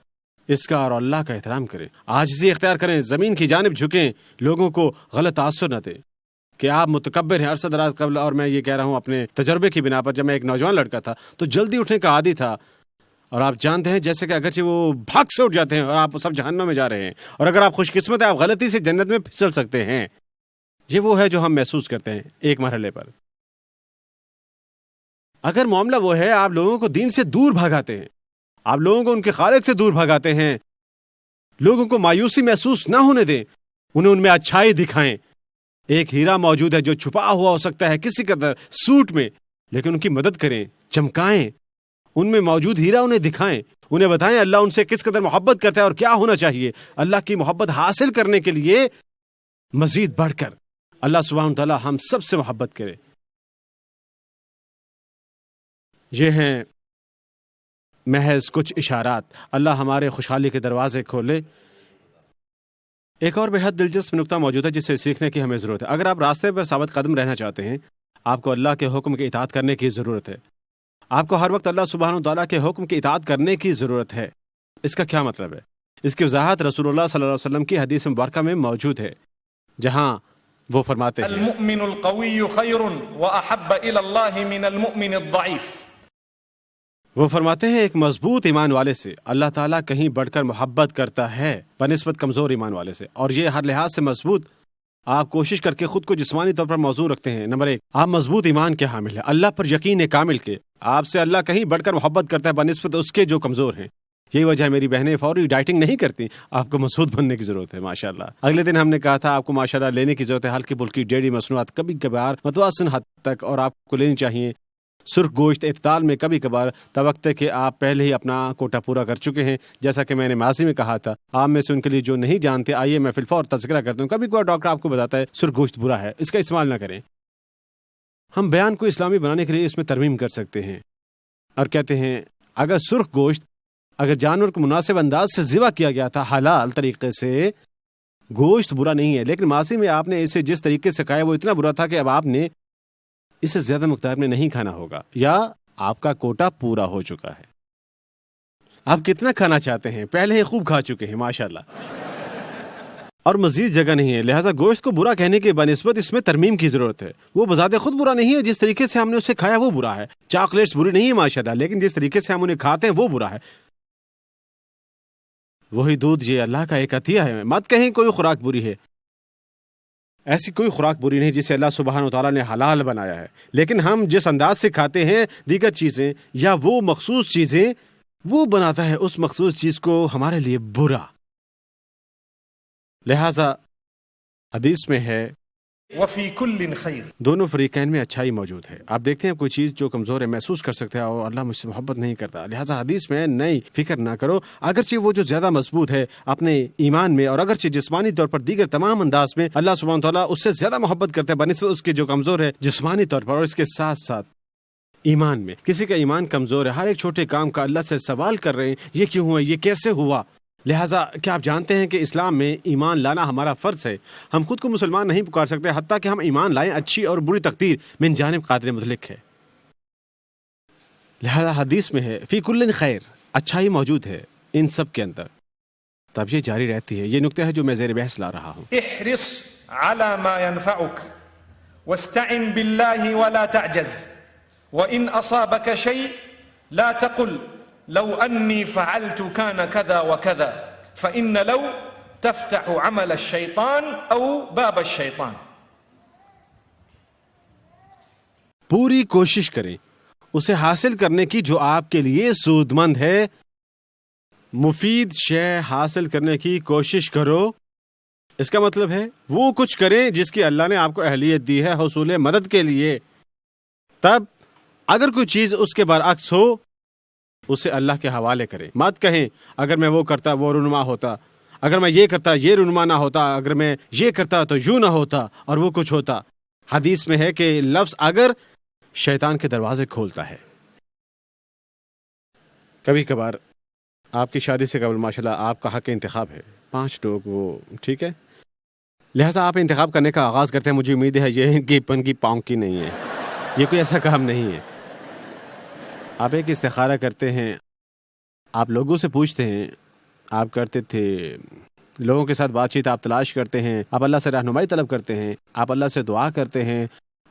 اس کا اور اللہ کا احترام کریں، عاجزی اختیار کریں، زمین کی جانب جھکیں، لوگوں کو غلط تاثر نہ دیں کہ آپ متکبر ہیں۔ عرصہ دراز قبل، اور میں یہ کہہ رہا ہوں اپنے تجربے کی بنا پر، جب میں ایک نوجوان لڑکا تھا تو جلدی اٹھنے کا عادی تھا، اور آپ جانتے ہیں جیسے کہ اگرچہ وہ بھاگ سے اٹھ جاتے ہیں اور آپ سب جہنم میں جا رہے ہیں، اور اگر آپ خوش قسمت ہیں آپ غلطی سے جنت میں پھسل سکتے ہیں۔ یہ وہ ہے جو ہم محسوس کرتے ہیں ایک مرحلے پر۔ اگر معاملہ وہ ہے آپ لوگوں کو دین سے دور بھگاتے ہیں، آپ لوگوں کو ان کے خالق سے دور بھگاتے ہیں، لوگوں کو مایوسی محسوس نہ ہونے دیں، انہیں ان میں اچھائی دکھائیں۔ ایک ہیرا موجود ہے جو چھپا ہوا ہو سکتا ہے کسی قدر سوٹ میں، لیکن ان کی مدد کریں، چمکائیں، ان میں موجود ہیرا انہیں دکھائیں، انہیں بتائیں اللہ ان سے کس قدر محبت کرتا ہے اور کیا ہونا چاہیے اللہ کی محبت حاصل کرنے کے لیے مزید بڑھ کر۔ اللہ سبحانہ و تعالی ہم سب سے محبت کرے۔ یہ ہیں محض کچھ اشارات، اللہ ہمارے خوشحالی کے دروازے کھولے۔ ایک اور بہت دلچسپ نقطہ موجود ہے جسے سیکھنے کی ہمیں ضرورت ہے۔ اگر آپ راستے پر ثابت قدم رہنا چاہتے ہیں، آپ کو اللہ کے حکم کی اطاعت کرنے کی ضرورت ہے۔ آپ کو ہر وقت اللہ سبحانہ وتعالیٰ کے حکم کی اطاعت کرنے کی ضرورت ہے۔ اس کا کیا مطلب ہے؟ اس کی وضاحت رسول اللہ صلی اللہ علیہ وسلم کی حدیث مبارکہ میں موجود ہے، جہاں وہ فرماتے ہیں المؤمن القوی خیر واحب الی اللہ من المؤمن الضعیف۔ وہ فرماتے ہیں ایک مضبوط ایمان والے سے اللہ تعالیٰ کہیں بڑھ کر محبت کرتا ہے بنسبت کمزور ایمان والے سے، اور یہ ہر لحاظ سے مضبوط۔ آپ کوشش کر کے خود کو جسمانی طور پر موزوں رکھتے ہیں۔ نمبر 1، آپ مضبوط ایمان کے حامل ہیں، اللہ پر یقین کامل کے، آپ سے اللہ کہیں بڑھ کر محبت کرتا ہے بنسبت اس کے جو کمزور ہیں۔ یہی وجہ ہے میری بہنیں فوری ڈائٹنگ نہیں کرتی، آپ کو مضبوط بننے کی ضرورت ہے ماشاءاللہ۔ اگلے دن ہم نے کہا تھا آپ کو ماشاءاللہ لینے کی ضرورت ہے ہلکی پھلکی ڈیری مصنوعات کبھی کبھار متوسط حد تک، اور آپ کو لینی چاہیے سرخ گوشت اعتدال میں کبھی کبھار، توقع کہ آپ پہلے ہی اپنا کوٹا پورا کر چکے ہیں۔ جیسا کہ میں نے ماضی میں کہا تھا، آپ میں سے ان کے لیے جو نہیں جانتے آئیے میں فی الفور تذکرہ کرتا ہوں۔ کبھی کوئی ڈاکٹر آپ کو بتاتا ہے سرخ گوشت برا ہے، اس کا استعمال نہ کریں۔ ہم بیان کو اسلامی بنانے کے لیے اس میں ترمیم کر سکتے ہیں اور کہتے ہیں اگر سرخ گوشت اگر جانور کو مناسب انداز سے ذبح کیا گیا تھا حلال طریقے سے، گوشت برا نہیں ہے، لیکن ماضی میں آپ نے اسے جس طریقے سے کھایا وہ اتنا برا تھا کہ اب آپ نے اسے زیادہ مقدار میں نہیں کھانا ہوگا، یا آپ کا کوٹا پورا ہو چکا ہے۔ آپ کتنا کھانا چاہتے ہیں؟ پہلے ہی خوب کھا چکے ہیں ماشاءاللہ، اور مزید جگہ نہیں ہے، لہٰذا گوشت کو برا کہنے کے بنسبت اس میں ترمیم کی ضرورت ہے۔ وہ بذات خود برا نہیں ہے، جس طریقے سے ہم نے اسے کھایا وہ برا ہے۔ چاکلیٹس بری نہیں ہے ماشاءاللہ، لیکن جس طریقے سے ہم انہیں کھاتے ہیں وہ برا ہے۔ وہی دودھ یہ اللہ کا ایک عطیہ ہے، مت کہیں کوئی خوراک بری ہے، ایسی کوئی خوراک بری نہیں جسے اللہ سبحانہ وتعالیٰ نے حلال بنایا ہے، لیکن ہم جس انداز سے کھاتے ہیں دیگر چیزیں یا وہ مخصوص چیزیں، وہ بناتا ہے اس مخصوص چیز کو ہمارے لیے برا۔ لہذا حدیث میں ہے وفی کل خیر، دونوں فریقین میں اچھائی موجود ہے۔ آپ دیکھتے ہیں کوئی چیز جو کمزور ہے محسوس کر سکتے ہیں اور اللہ مجھ سے محبت نہیں کرتا، لہٰذا حدیث میں نہیں فکر نہ کرو، اگرچہ وہ جو زیادہ مضبوط ہے اپنے ایمان میں اور اگرچہ جسمانی طور پر دیگر تمام انداز میں اللہ سبحانہ تعالیٰ اس سے زیادہ محبت کرتا ہے بنسبت اس کے جو کمزور ہے جسمانی طور پر، اور اس کے ساتھ ساتھ ایمان میں کسی کا ایمان کمزور ہے، ہر ایک چھوٹے کام کا اللہ سے سوال کر رہے ہیں یہ کیوں ہوا، یہ کیسے ہوا۔ لہٰذا کیا آپ جانتے ہیں کہ اسلام میں ایمان لانا ہمارا فرض ہے، ہم خود کو مسلمان نہیں پکار سکتے حتیٰ کہ ہم ایمان لائیں اچھی اور بری تقدیر من جانب قادر مطلق ہے۔ لہذا حدیث میں ہے فی کل خیر، اچھائی موجود ہے ان سب کے اندر، تب یہ جاری رہتی ہے۔ یہ نقطہ ہے جو میں زیر بحث لا رہا ہوں۔ احرص على ما ينفعك واستعن بالله ولا تعجز وإن أصابك شيء لا تقل لو أني فعلت كان كذا وكذا فإن لو تفتح عمل الشيطان أو باب الشيطان۔ پوری کوشش کریں اسے حاصل کرنے کی جو آپ کے لیے سود مند ہے، مفید شے حاصل کرنے کی کوشش کرو۔ اس کا مطلب ہے وہ کچھ کریں جس کی اللہ نے آپ کو اہلیت دی ہے حصول مدد کے لیے۔ تب اگر کوئی چیز اس کے برعکس ہو اسے اللہ کے حوالے کریں، مت کہیں اگر میں وہ کرتا وہ رونما ہوتا، اگر میں یہ کرتا یہ رونما نہ ہوتا، اگر میں یہ کرتا تو یوں نہ ہوتا اور وہ کچھ ہوتا۔ حدیث میں ہے کہ لفظ اگر شیطان کے دروازے کھولتا ہے۔ کبھی کبھار آپ کی شادی سے قبل ماشاءاللہ آپ کا حق انتخاب ہے، 5 لوگ وہ ٹھیک ہے، لہٰذا آپ انتخاب کرنے کا آغاز کرتے ہیں۔ مجھے امید ہے یہ کہ پن کی پاؤں کی نہیں ہے، یہ کوئی ایسا کام نہیں ہے۔ آپ ایک استخارہ کرتے ہیں، آپ لوگوں سے پوچھتے ہیں آپ کرتے تھے، لوگوں کے ساتھ بات چیت آپ تلاش کرتے ہیں، آپ اللہ سے رہنمائی طلب کرتے ہیں، آپ اللہ سے دعا کرتے ہیں،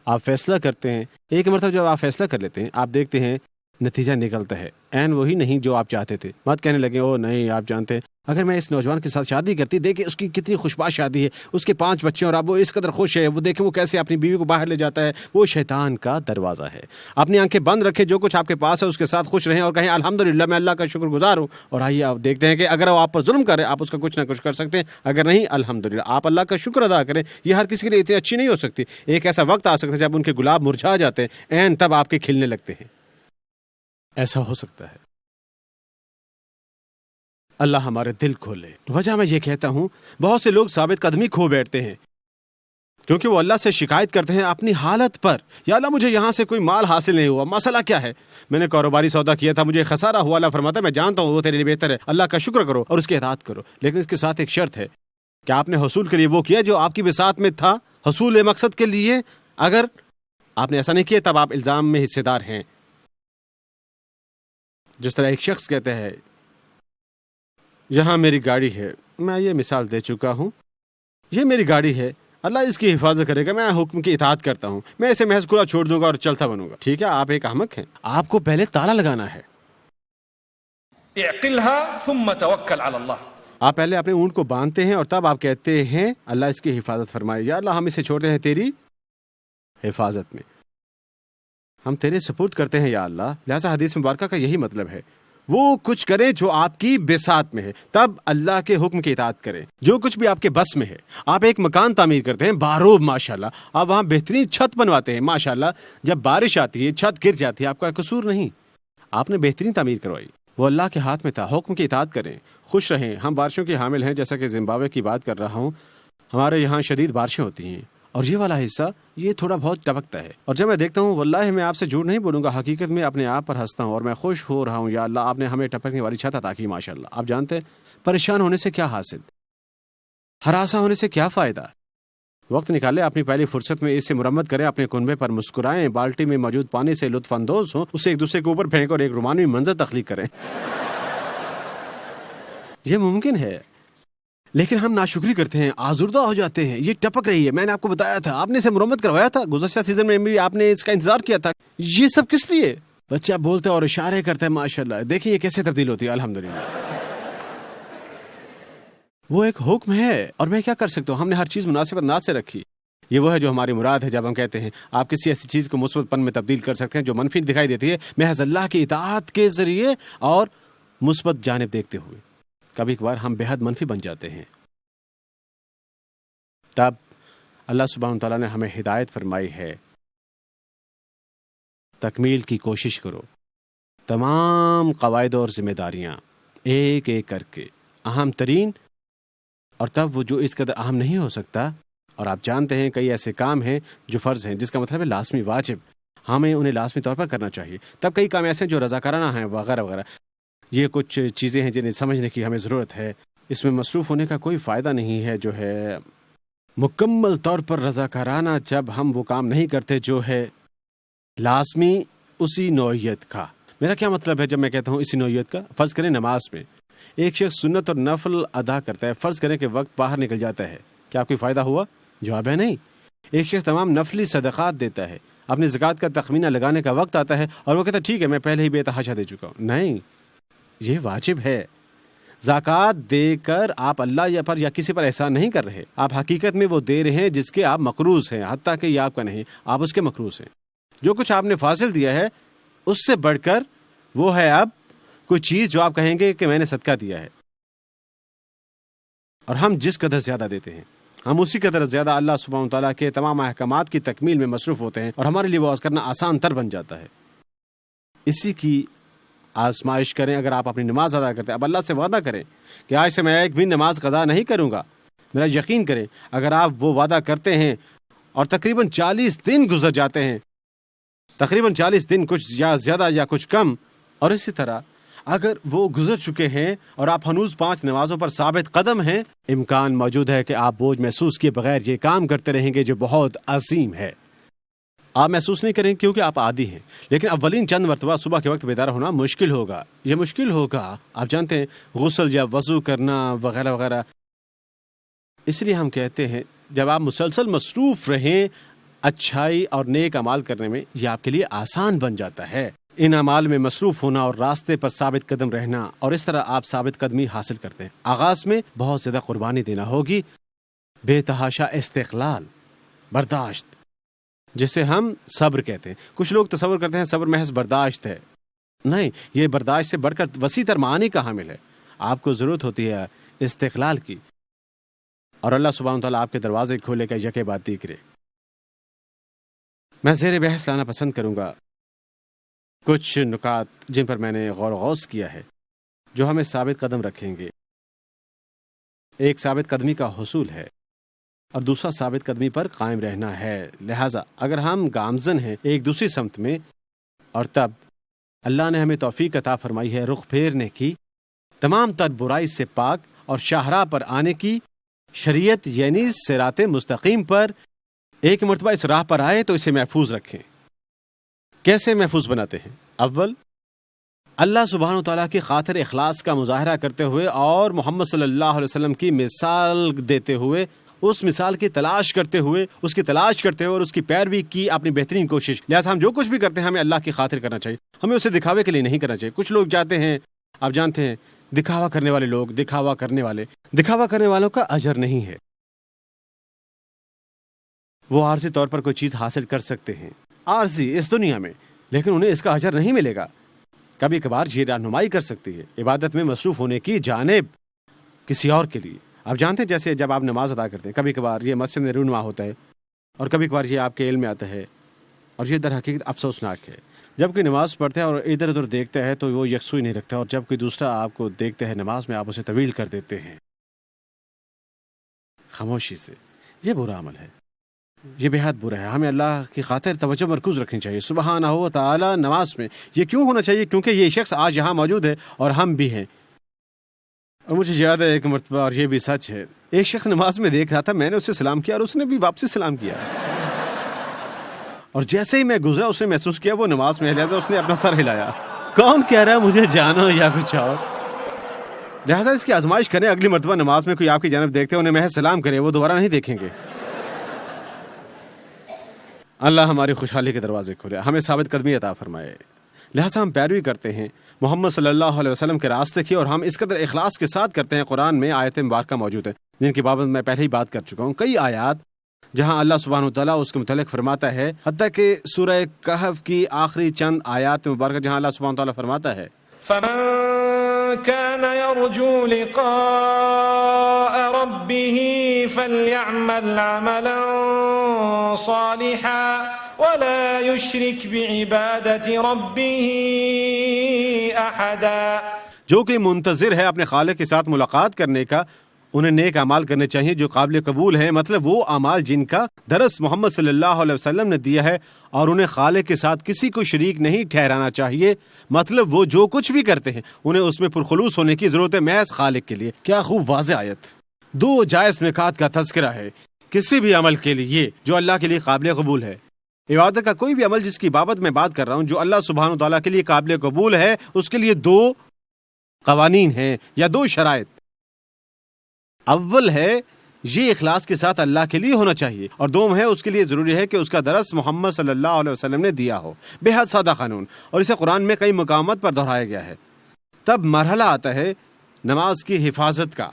آپ فیصلہ کرتے ہیں. ایک مرتبہ جب آپ فیصلہ کر لیتے ہیں آپ دیکھتے ہیں نتیجہ نکلتا ہے عین وہی نہیں جو آپ چاہتے تھے. مت کہنے لگے او نہیں آپ جانتے اگر میں اس نوجوان کے ساتھ شادی کرتی، دیکھیں اس کی کتنی خوشباش شادی ہے، اس کے 5 بچے اور اب وہ اس قدر خوش ہے، وہ دیکھیں وہ کیسے اپنی بیوی کو باہر لے جاتا ہے. وہ شیطان کا دروازہ ہے. اپنی آنکھیں بند رکھیں، جو کچھ آپ کے پاس ہے اس کے ساتھ خوش رہیں اور کہیں الحمدللہ میں اللہ کا شکر گزار ہوں. اور آئیے آپ دیکھتے ہیں کہ اگر وہ آپ پر ظلم کرے آپ اس کا کچھ نہ کچھ کر سکتے ہیں، اگر نہیں الحمدللہ آپ اللہ کا شکر ادا کریں. یہ ہر کسی کے لیے اتنی اچھی نہیں ہو سکتی. ایک ایسا وقت آ سکتا ہے جب ان کے گلاب مرجھا جاتے ہیں، عین تب آپ کے کھلنے لگتے ہیں. ایسا ہو سکتا ہے. اللہ ہمارے دل کھولے. وجہ میں یہ کہتا ہوں بہت سے لوگ ثابت قدمی کھو بیٹھتے ہیں کیونکہ وہ اللہ سے شکایت کرتے ہیں اپنی حالت پر. یا اللہ مجھے یہاں سے کوئی مال حاصل نہیں ہوا، مسئلہ کیا ہے؟ میں نے کاروباری سودا کیا تھا، مجھے خسارہ ہوا. اللہ فرماتا ہے میں جانتا ہوں وہ تیرے لیے بہتر ہے، اللہ کا شکر کرو اور اس کی اطاعت کرو. لیکن اس کے ساتھ ایک شرط ہے کہ آپ نے حصول کے لیے وہ کیا جو آپ کی بساط میں تھا، حصول مقصد کے لیے. اگر آپ نے ایسا نہیں کیا تب آپ الزام میں حصے دار ہیں. جس طرح ایک شخص کہتے ہیں یہاں میری گاڑی ہے، میں یہ مثال دے چکا ہوں، یہ میری گاڑی ہے، اللہ اس کی حفاظت کرے گا، میں حکم کی اطاعت کرتا ہوں، میں اسے محض کھلا چھوڑ دوں گا اور چلتا بنوں گا. ٹھیک ہے آپ ایک احمق ہیں. آپ کو پہلے تالا لگانا ہے. اعقلها ثم توکل علی اللہ. آپ پہلے اپنے اونٹ کو باندھتے ہیں اور تب آپ کہتے ہیں اللہ اس کی حفاظت فرمائے. یا اللہ ہم اسے چھوڑتے ہیں تیری حفاظت میں، ہم تیرے سپورٹ کرتے ہیں یا اللہ. لہذا حدیث مبارکہ کا یہی مطلب ہے وہ کچھ کریں جو آپ کی بساط میں ہے، تب اللہ کے حکم کی اطاعت کریں. جو کچھ بھی آپ کے بس میں ہے. آپ ایک مکان تعمیر کرتے ہیں باروب ماشاءاللہ، آپ وہاں بہترین چھت بنواتے ہیں ماشاءاللہ، جب بارش آتی ہے چھت گر جاتی ہے، آپ کا قصور نہیں، آپ نے بہترین تعمیر کروائی، وہ اللہ کے ہاتھ میں تھا. حکم کی اطاعت کریں، خوش رہیں. ہم بارشوں کے حامل ہیں، جیسا کہ زمبابوے کی بات کر رہا ہوں، ہمارے یہاں شدید بارشیں ہوتی ہیں اور یہ والا حصہ یہ تھوڑا بہت ٹپکتا ہے. اور جب میں دیکھتا ہوں واللہ میں آپ سے جھوٹ نہیں بولوں گا، حقیقت میں اپنے آپ پر ہنستا ہوں اور میں خوش ہو رہا ہوں. یا اللہ آپ نے ہمیں ٹپکنے والی چھت عطا کی ماشاءاللہ. آپ جانتے ہیں پریشان ہونے سے کیا حاصل، ہراساں ہونے سے کیا فائدہ. وقت نکالے اپنی پہلی فرصت میں اس سے مرمت کریں، اپنے کنبے پر مسکرائیں، بالٹی میں موجود پانی سے لطف اندوز ہوں، اسے ایک دوسرے کے اوپر پھینک اور ایک رومانوی منظر تخلیق کریں. یہ ممکن ہے لیکن ہم ناشکری کرتے ہیں، آزردہ ہو جاتے ہیں. یہ ٹپک رہی ہے، میں نے آپ کو بتایا تھا، آپ نے اسے مرمت کروایا تھا، گزشتہ سیزن میں بھی آپ نے اس کا انتظار کیا تھا. یہ سب کس لیے؟ بچہ بولتا ہے اور اشارے کرتا ہے ماشاءاللہ. دیکھیں یہ کیسے تبدیل ہوتی ہے الحمدللہ. وہ ایک حکم ہے اور میں کیا کر سکتا ہوں. ہم نے ہر چیز مناسب انداز سے رکھی. یہ وہ ہے جو ہماری مراد ہے جب ہم کہتے ہیں آپ کسی ایسی چیز کو مثبت پن میں تبدیل کر سکتے ہیں جو منفی دکھائی دیتی ہے، محض اللہ کی اطاعت کے ذریعے اور مثبت جانب دیکھتے ہوئے. کبھی کبھار ہم بے حد منفی بن جاتے ہیں، تب اللہ سبحانہ تعالیٰ نے ہمیں ہدایت فرمائی ہے تکمیل کی کوشش کرو. تمام قواعد اور ذمہ داریاں ایک ایک کر کے اہم ترین، اور تب وہ جو اس قدر اہم نہیں ہو سکتا. اور آپ جانتے ہیں کئی ایسے کام ہیں جو فرض ہیں، جس کا مطلب ہے لازمی واجب، ہمیں انہیں لازمی طور پر کرنا چاہیے. تب کئی کام ایسے ہیں جو رضاکارانہ ہیں وغیرہ وغیرہ. یہ کچھ چیزیں ہیں جنہیں سمجھنے کی ہمیں ضرورت ہے. اس میں مصروف ہونے کا کوئی فائدہ نہیں ہے جو ہے مکمل طور پر رضاکارانہ جب ہم وہ کام نہیں کرتے جو ہے لازمی اسی نوعیت کا. میرا کیا مطلب ہے جب میں کہتا ہوں اسی نوعیت کا؟ فرض کریں نماز میں ایک شخص سنت اور نفل ادا کرتا ہے، فرض کریں کہ وقت باہر نکل جاتا ہے، کیا کوئی فائدہ ہوا؟ جواب ہے نہیں. ایک شخص تمام نفلی صدقات دیتا ہے، اپنی زکوٰۃ کا تخمینہ لگانے کا وقت آتا ہے اور وہ کہتا ہے ٹھیک ہے میں پہلے ہی بے تحاشا دے چکا ہوں. نہیں، یہ واجب ہے. زکوٰۃ دے کر آپ اللہ پر یا کسی پر احسان نہیں کر رہے، آپ حقیقت میں وہ دے رہے ہیں جس کے آپ مقروض ہیں، حتیٰ کہ یہ آپ کا نہیں، آپ اس کے مقروض ہیں. جو کچھ آپ نے فاصل دیا ہے اس سے بڑھ کر وہ ہے اب کوئی چیز جو آپ کہیں گے کہ میں نے صدقہ دیا ہے. اور ہم جس قدر زیادہ دیتے ہیں ہم اسی قدر زیادہ اللہ سبحانہ تعالیٰ کے تمام احکامات کی تکمیل میں مصروف ہوتے ہیں اور ہمارے لیے وہ کرنا آسان تر بن جاتا ہے. اسی کی آزمائش کریں. اگر آپ اپنی نماز ادا کرتے ہیں، اب اللہ سے وعدہ کریں کہ آج سے میں ایک بھی نماز قضا نہیں کروں گا. میرا یقین کریں اگر آپ وہ وعدہ کرتے ہیں اور تقریباً 40 دن گزر جاتے ہیں، تقریباً 40 دن، کچھ یا زیادہ یا کچھ کم، اور اسی طرح اگر وہ گزر چکے ہیں اور آپ ہنوز 5 نمازوں پر ثابت قدم ہیں، امکان موجود ہے کہ آپ بوجھ محسوس کیے بغیر یہ کام کرتے رہیں گے جو بہت عظیم ہے. آپ محسوس نہیں کریں کیونکہ آپ عادی ہیں، لیکن اولین چند مرتبہ صبح کے وقت بیدار ہونا مشکل ہوگا. یہ مشکل ہوگا، آپ جانتے ہیں، غسل یا وضو کرنا وغیرہ وغیرہ. اس لیے ہم کہتے ہیں جب آپ مسلسل مصروف رہیں اچھائی اور نیک اعمال کرنے میں، یہ آپ کے لیے آسان بن جاتا ہے. ان اعمال میں مصروف ہونا اور راستے پر ثابت قدم رہنا، اور اس طرح آپ ثابت قدمی حاصل کرتے ہیں. آغاز میں بہت زیادہ قربانی دینا ہوگی، بے تحاشا استقلال، برداشت، جسے ہم صبر کہتے ہیں. کچھ لوگ تصور کرتے ہیں صبر محض برداشت ہے. نہیں، یہ برداشت سے بڑھ کر وسیع تر معانی کا حامل ہے. آپ کو ضرورت ہوتی ہے استقلال کی، اور اللہ سبحانہ وتعالیٰ آپ کے دروازے کھولے گا یکے بعد دیگرے. میں زیر بحث لانا پسند کروں گا کچھ نکات جن پر میں نے غور و غوص کیا ہے، جو ہمیں ثابت قدم رکھیں گے. ایک ثابت قدمی کا حصول ہے اور دوسرا ثابت قدمی پر قائم رہنا ہے. لہٰذا اگر ہم گامزن ہیں ایک دوسری سمت میں، اور تب اللہ نے ہمیں توفیق عطا فرمائی ہے رخ پھیرنے کی، تمام تر برائی سے پاک اور شاہراہ پر آنے کی، شریعت یعنی صراط مستقیم پر ایک مرتبہ اس راہ پر آئے تو اسے محفوظ رکھیں. کیسے محفوظ بناتے ہیں؟ اول، اللہ سبحانہ وتعالیٰ کی خاطر اخلاص کا مظاہرہ کرتے ہوئے اور محمد صلی اللہ علیہ وسلم کی مثال دیتے ہوئے، اس مثال کی تلاش کرتے ہوئے، اس کی تلاش کرتے ہوئے اور اس کی پیروی کی اپنی بہترین کوشش. لہٰذا ہم جو کچھ بھی کرتے ہیں ہمیں اللہ کی خاطر کرنا چاہیے، ہمیں اسے دکھاوے کے لیے نہیں کرنا چاہیے. کچھ لوگ جاتے ہیں، آپ جانتے ہیں، دکھاوا کرنے والے لوگ، دکھاوا کرنے والوں کا اجر نہیں ہے. وہ عارضی طور پر کوئی چیز حاصل کر سکتے ہیں، عارضی اس دنیا میں، لیکن انہیں اس کا اجر نہیں ملے گا. کبھی کبھار یہ رہنمائی کر سکتی ہے عبادت میں مصروف ہونے کی جانب کسی اور کے لیے. آپ جانتے ہیں جیسے جب آپ نماز ادا کرتے ہیں، کبھی کبھار یہ مسجد میں رونما ہوتا ہے اور کبھی کبھار یہ آپ کے علم میں آتا ہے، اور یہ در حقیقت افسوسناک ہے. جب کوئی نماز پڑھتا ہے اور ادھر ادھر دیکھتا ہے تو وہ یکسوئی نہیں رکھتا، اور جب کوئی دوسرا آپ کو دیکھتا ہے نماز میں، آپ اسے طویل کر دیتے ہیں خاموشی سے. یہ برا عمل ہے، یہ بے حد برا ہے. ہمیں اللہ کی خاطر توجہ مرکوز رکھنی چاہیے سبحانہ و تعالی نماز میں. یہ کیوں ہونا چاہیے؟ کیونکہ یہ شخص آج یہاں موجود ہے اور ہم بھی ہیں. اور مجھے یاد ہے ایک مرتبہ، اور یہ بھی سچ ہے، ایک شخص نماز میں دیکھ رہا تھا، میں نے اسے سلام کیا اور اس نے بھی واپسی سلام کیا، اور جیسے ہی میں گزرا اس نے محسوس کیا وہ نماز میں ہے، لہٰذا اس نے اپنا سر ہلایا. کون کہہ رہا ہے مجھے جانو یا کچھ اور؟ لہٰذا اس کی آزمائش کریں، اگلی مرتبہ نماز میں کوئی آپ کی جانب دیکھتے انہیں محض سلام کرے، وہ دوبارہ نہیں دیکھیں گے. اللہ ہماری خوشحالی کے دروازے کھولے، ہمیں ثابت قدمی عطا فرمائے. لہٰذا ہم پیروی کرتے ہیں محمد صلی اللہ علیہ وسلم کے راستے کی، اور ہم اس قدر اخلاص کے ساتھ کرتے ہیں. قرآن میں آیت مبارکہ موجود ہیں جن کی بابت میں پہلے ہی بات کر چکا ہوں. کئی آیات جہاں اللہ سبحانہ وتعالیٰ اس کے متعلق فرماتا ہے، حتیٰ کہ سورہ کہف کی آخری چند آیات مبارکہ جہاں اللہ سبحانہ وتعالیٰ فرماتا ہے، فمن كان يرجو لقاء ربه فليعمل عملا صالحا ولا يشرك بعبادة ربه أحدا. جو کہ منتظر ہے اپنے خالق کے ساتھ ملاقات کرنے کا، انہیں نیک اعمال کرنے چاہیے جو قابل قبول ہیں، مطلب وہ اعمال جن کا درس محمد صلی اللہ علیہ وسلم نے دیا ہے، اور انہیں خالق کے ساتھ کسی کو شریک نہیں ٹھہرانا چاہیے. مطلب وہ جو کچھ بھی کرتے ہیں انہیں اس میں پرخلوص ہونے کی ضرورت ہے محض خالق کے لیے. کیا خوب واضح آیت. دو جائز نکات کا تذکرہ ہے کسی بھی عمل کے لیے جو اللہ کے لیے قابل قبول ہے. عبادت کا کوئی بھی عمل جس کی بابت میں بات کر رہا ہوں جو اللہ سبحانہ وتعالیٰ کے لیے قابل قبول ہے، اس کے لیے دو قوانین ہیں یا دو شرائط. اول ہے یہ اخلاص کے ساتھ اللہ کے لیے ہونا چاہیے، اور دوم ہے اس کے لیے ضروری ہے کہ اس کا درس محمد صلی اللہ علیہ وسلم نے دیا ہو. بے حد سادہ قانون، اور اسے قرآن میں کئی مقامات پر دہرایا گیا ہے. تب مرحلہ آتا ہے نماز کی حفاظت کا.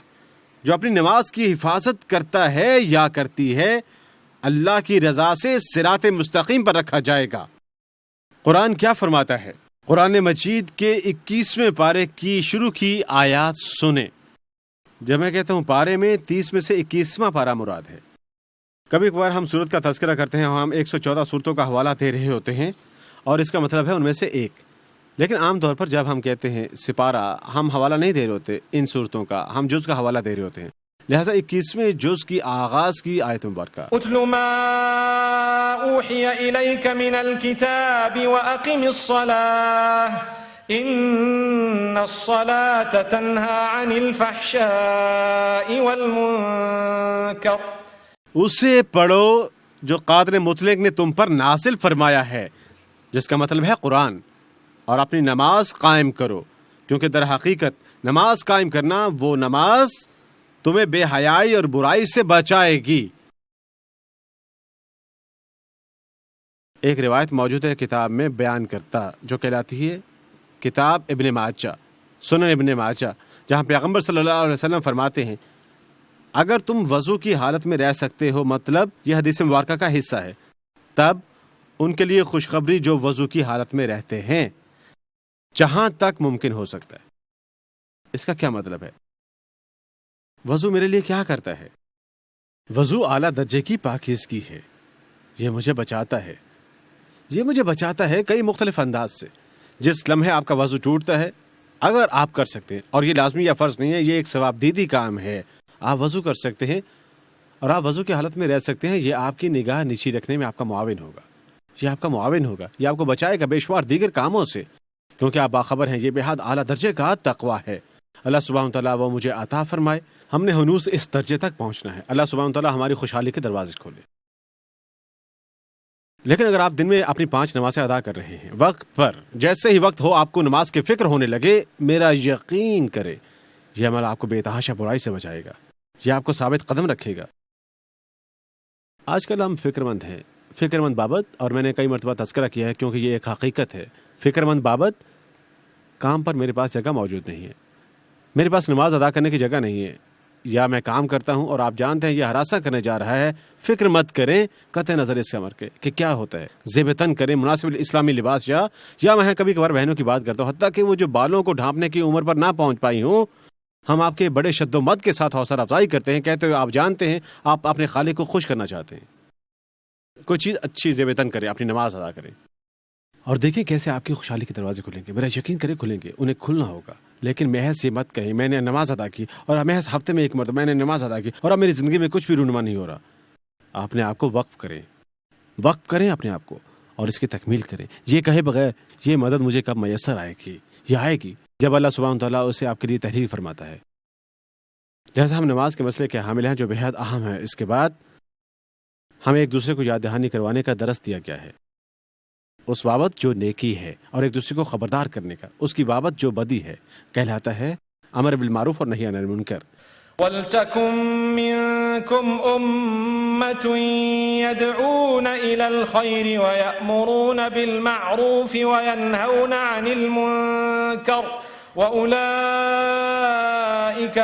جو اپنی نماز کی حفاظت کرتا ہے یا کرتی ہے، اللہ کی رضا سے صراط مستقیم پر رکھا جائے گا. قرآن کیا فرماتا ہے؟ قرآن مجید کے 21ویں پارے کی شروع کی آیات سنیں. جب میں کہتا ہوں پارے میں 30 میں سے 21واں پارہ مراد ہے. کبھی کبھار ہم سورت کا تذکرہ کرتے ہیں، ہم 114 سورتوں کا حوالہ دے رہے ہوتے ہیں اور اس کا مطلب ہے ان میں سے ایک. لیکن عام طور پر جب ہم کہتے ہیں سپارہ، ہم حوالہ نہیں دے رہے ہوتے ان صورتوں کا، ہم جز کا حوالہ دے رہے ہوتے ہیں. لہٰذا 21ویں جز کی آغاز کی آیت مبارکہ، اتل ما اوحی الیک من الکتاب واقم الصلاة ان الصلاة تنہی عن الفحشاء والمنکر. اسے پڑھو جو قادر مطلق نے تم پر نازل فرمایا ہے، جس کا مطلب ہے قرآن، اور اپنی نماز قائم کرو، کیونکہ در حقیقت نماز قائم کرنا وہ نماز تمہیں بے حیائی اور برائی سے بچائے گی۔ ایک روایت موجود ہے کتاب میں بیان کرتا، جو کہلاتی ہے کتاب ابن ماجہ، سنن ابن ماجہ، جہاں پیغمبر صلی اللہ علیہ وسلم فرماتے ہیں اگر تم وضو کی حالت میں رہ سکتے ہو، مطلب یہ حدیث مبارکہ کا حصہ ہے، تب ان کے لیے خوشخبری جو وضو کی حالت میں رہتے ہیں، جہاں تک ممکن ہو سکتا ہے۔ اس کا کیا مطلب ہے؟ وضو میرے لیے کیا کرتا ہے؟ وضو اعلیٰ درجے کی پاکیزگی ہے، یہ مجھے بچاتا ہے، یہ مجھے بچاتا ہے کئی مختلف انداز سے۔ جس لمحے آپ کا وضو ٹوٹتا ہے، اگر آپ کر سکتے ہیں، اور یہ لازمی یا فرض نہیں ہے، یہ ایک ثواب دیدی کام ہے، آپ وضو کر سکتے ہیں اور آپ وضو کی حالت میں رہ سکتے ہیں، یہ آپ کی نگاہ نیچی رکھنے میں آپ کا معاون ہوگا، یہ آپ کا معاون ہوگا، یہ آپ کو بچائے گا بے شمار دیگر کاموں سے، کیونکہ آپ باخبر ہیں یہ بے حد اعلیٰ درجے کا تقویٰ ہے۔ اللہ سبحانہ وتعالیٰ وہ مجھے عطا فرمائے، ہم نے ہنوز اس درجے تک پہنچنا ہے۔ اللہ سبحانہ وتعالیٰ ہماری خوشحالی کے دروازے کھولے۔ لیکن اگر آپ دن میں اپنی 5 نمازیں ادا کر رہے ہیں وقت پر، جیسے ہی وقت ہو آپ کو نماز کی فکر ہونے لگے، میرا یقین کرے یہ عمل آپ کو بے تحاشا برائی سے بچائے گا، یہ آپ کو ثابت قدم رکھے گا۔ آج کل ہم فکر مند ہیں، فکر مند بابت، اور میں نے کئی مرتبہ تذکرہ کیا ہے کیونکہ یہ ایک حقیقت ہے، فکر مند بابت کام پر میرے پاس جگہ موجود نہیں ہے، میرے پاس نماز ادا کرنے کی جگہ نہیں ہے، یا میں کام کرتا ہوں اور آپ جانتے ہیں یہ ہراساں کرنے جا رہا ہے، فکر مت کریں قطع نظر اس عمر کے کہ کیا ہوتا ہے، زیب تن کریں، مناسب اسلامی لباس، یا میں کبھی کبھار بہنوں کی بات کرتا ہوں، حتیٰ کہ وہ جو بالوں کو ڈھانپنے کی عمر پر نہ پہنچ پائی ہوں، ہم آپ کے بڑے شد و مد کے ساتھ حوصلہ افزائی کرتے ہیں، کہتے ہوئے آپ جانتے ہیں آپ اپنے خالق کو خوش کرنا چاہتے ہیں، کوئی چیز اچھی زیب تن کریں، اپنی نماز ادا کریں، اور دیکھیں کیسے آپ کی خوشحالی کے دروازے کھلیں گے، میرا یقین کریں کھلیں گے، انہیں کھلنا ہوگا۔ لیکن محض یہ مت کہیں میں نے نماز ادا کی، اور محض ہفتے میں ایک مرتبہ میں نے نماز ادا کی اور اب میری زندگی میں کچھ بھی رونما نہیں ہو رہا۔ اپنے آپ کو وقف کریں اپنے آپ کو، اور اس کی تکمیل کریں، یہ کہے بغیر یہ مدد مجھے کب میسر آئے گی، یہ آئے گی جب اللہ سبحانہ وتعالیٰ اسے آپ کے لیے تحریر فرماتا ہے۔ لہٰذا ہم نماز کے مسئلے کے حامل ہیں جو بے حد اہم ہے۔ اس کے بعد ہمیں ایک دوسرے کو یاد دہانی کروانے کا درس دیا گیا ہے، اس بابت جو نیکی ہے، اور ایک دوسرے کو خبردار کرنے کا اس کی بابت جو بدی ہے، کہلاتا ہے امر بالمعروف اور نہی عن المنکر۔ وَلْتَكُن مِّنكُمْ أُمَّةٌ يَدْعُونَ إِلَى الْخَيْرِ وَيَأْمُرُونَ بِالْمَعْرُوفِ وَيَنْهَوْنَ عَنِ الْمُنكَرِ وَأُولَئِكَ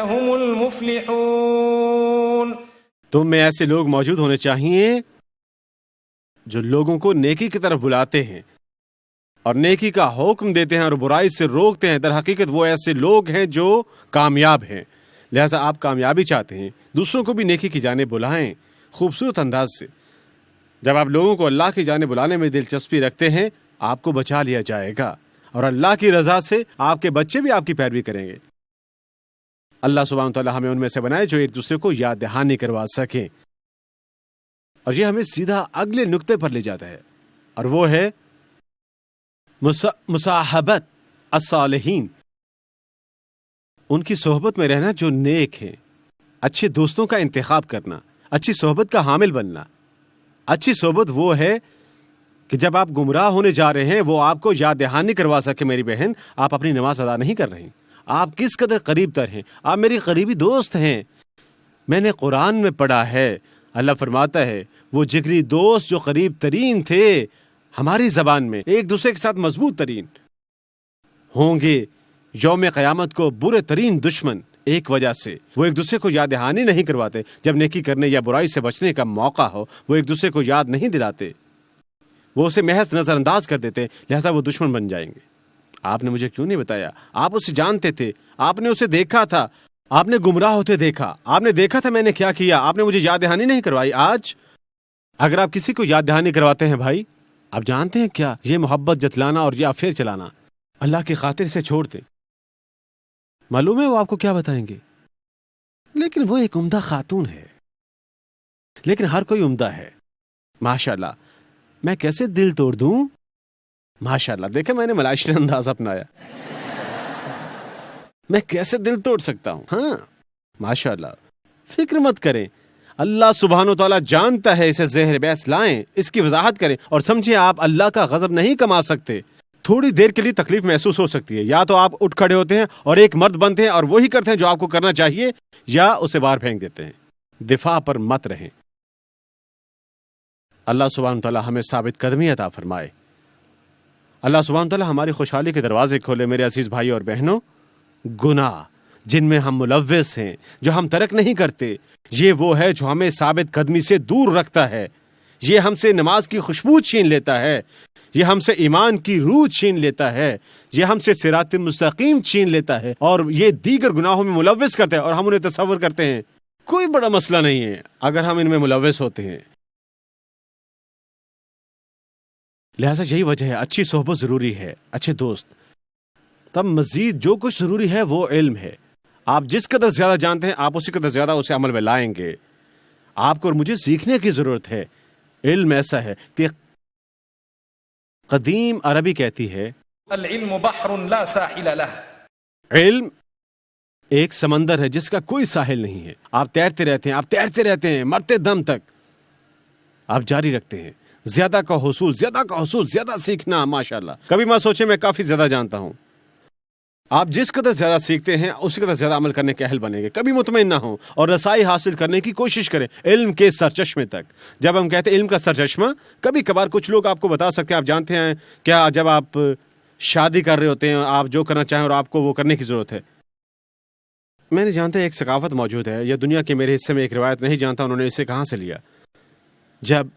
هُمُ الْمُفْلِحُونَ۔ تم میں ایسے لوگ موجود ہونے چاہیے جو لوگوں کو نیکی کی طرف بلاتے ہیں اور نیکی کا حکم دیتے ہیں اور برائی سے روکتے ہیں۔ در حقیقت وہ ایسے لوگ ہیں جو کامیاب ہیں۔ لہٰذا آپ کامیابی چاہتے ہیں، دوسروں کو بھی نیکی کی جانب بلائیں خوبصورت انداز سے۔ جب آپ لوگوں کو اللہ کی جانب بلانے میں دلچسپی رکھتے ہیں، آپ کو بچا لیا جائے گا، اور اللہ کی رضا سے آپ کے بچے بھی آپ کی پیروی کریں گے۔ اللہ سبحانہ وتعالی ہمیں ان میں سے بنائے جو ایک دوسرے کو یاد دہانی کروا سکیں۔ اور یہ ہمیں سیدھا اگلے نقطے پر لے جاتا ہے، اور وہ ہے مصاحبت الصالحین، ان کی صحبت میں رہنا جو نیک ہیں، اچھے دوستوں کا انتخاب کرنا، اچھی صحبت کا حامل بننا۔ اچھی صحبت وہ ہے کہ جب آپ گمراہ ہونے جا رہے ہیں وہ آپ کو یاد دہانی کروا سکے، میری بہن آپ اپنی نماز ادا نہیں کر رہی، آپ کس قدر قریب تر ہیں، آپ میری قریبی دوست ہیں۔ میں نے قرآن میں پڑھا ہے، اللہ فرماتا ہے وہ جگری دوست جو قریب ترین تھے ہماری زبان میں ایک دوسرے کے ساتھ مضبوط ترین ہوں گے یوم قیامت کو برے ترین دشمن، ایک وجہ سے وہ ایک دوسرے کو یاد دہانی نہیں کرواتے، جب نیکی کرنے یا برائی سے بچنے کا موقع ہو وہ ایک دوسرے کو یاد نہیں دلاتے، وہ اسے محض نظر انداز کر دیتے، لہذا وہ دشمن بن جائیں گے۔ آپ نے مجھے کیوں نہیں بتایا؟ آپ اسے جانتے تھے، آپ نے اسے دیکھا تھا، آپ نے گمراہ ہوتے دیکھا، آپ نے دیکھا تھا میں نے کیا کیا، آپ نے مجھے یاد دہانی نہیں کروائی۔ آج اگر آپ کسی کو یاد دہانی کرواتے ہیں بھائی، آپ جانتے ہیں کیا یہ محبت جتلانا اور یہ افیئر چلانا اللہ کی خاطر سے چھوڑ دیں۔ معلوم ہے وہ آپ کو کیا بتائیں گے، لیکن وہ ایک عمدہ خاتون ہے، لیکن ہر کوئی عمدہ ہے، ماشاءاللہ۔ میں کیسے دل توڑ دوں؟ ماشاءاللہ، دیکھیں میں نے ملائشہ انداز اپنایا، میں کیسے دل توڑ سکتا ہوں؟ ہاں ماشاءاللہ، فکر مت کریں، اللہ سبحانہ و تعالیٰ جانتا ہے اسے زہر بحث لائیں، اس کی وضاحت کریں اور سمجھیں آپ اللہ کا غضب نہیں کما سکتے۔ تھوڑی دیر کے لیے تکلیف محسوس ہو سکتی ہے، یا تو آپ اٹھ کھڑے ہوتے ہیں اور ایک مرد بنتے ہیں اور وہی کرتے ہیں جو آپ کو کرنا چاہیے، یا اسے باہر پھینک دیتے ہیں۔ دفاع پر مت رہیں۔ اللہ سبحانہ تعالیٰ ہمیں ثابت قدمی عطا فرمائے۔ اللہ سبحانہ تعالیٰ ہماری خوشحالی کے دروازے کھولے۔ میرے عزیز بھائی اور بہنوں، گناہ جن میں ہم ملوث ہیں، جو ہم ترک نہیں کرتے، یہ وہ ہے جو ہمیں ثابت قدمی سے دور رکھتا ہے۔ یہ ہم سے نماز کی خوشبو چھین لیتا ہے، یہ ہم سے ایمان کی روح چھین لیتا ہے، یہ ہم سے صراط مستقیم چھین لیتا ہے، اور یہ دیگر گناہوں میں ملوث کرتا ہے، اور ہم انہیں تصور کرتے ہیں کوئی بڑا مسئلہ نہیں ہے اگر ہم ان میں ملوث ہوتے ہیں۔ لہٰذا یہی وجہ ہے اچھی صحبت ضروری ہے، اچھے دوست۔ تب مزید جو کچھ ضروری ہے وہ علم ہے۔ آپ جس قدر زیادہ جانتے ہیں آپ اسی قدر زیادہ اسے عمل میں لائیں گے۔ آپ کو اور مجھے سیکھنے کی ضرورت ہے۔ علم ایسا ہے کہ قدیم عربی کہتی ہے العلم بحر لا ساحل له، علم ایک سمندر ہے جس کا کوئی ساحل نہیں ہے۔ آپ تیرتے رہتے ہیں، آپ تیرتے رہتے ہیں مرتے دم تک، آپ جاری رکھتے ہیں۔ زیادہ کا حصول، زیادہ کا حصول، زیادہ سیکھنا۔ ماشاءاللہ کبھی میں سوچے میں کافی زیادہ جانتا ہوں۔ آپ جس قدر زیادہ سیکھتے ہیں اسی قدر زیادہ عمل کرنے کے اہل بنیں گے۔ کبھی مطمئن نہ ہوں اور رسائی حاصل کرنے کی کوشش کریں علم کے سرچشمے تک۔ جب ہم کہتے ہیں علم کا سرچشمہ، کبھی کبھار کچھ لوگ آپ کو بتا سکتے ہیں۔ آپ جانتے ہیں کیا جب آپ شادی کر رہے ہوتے ہیں آپ جو کرنا چاہیں اور آپ کو وہ کرنے کی ضرورت ہے۔ میں نے جانتا ہے ایک ثقافت موجود ہے، یہ دنیا کے میرے حصے میں ایک روایت نہیں جانتا انہوں نے اسے کہاں سے لیا۔ جب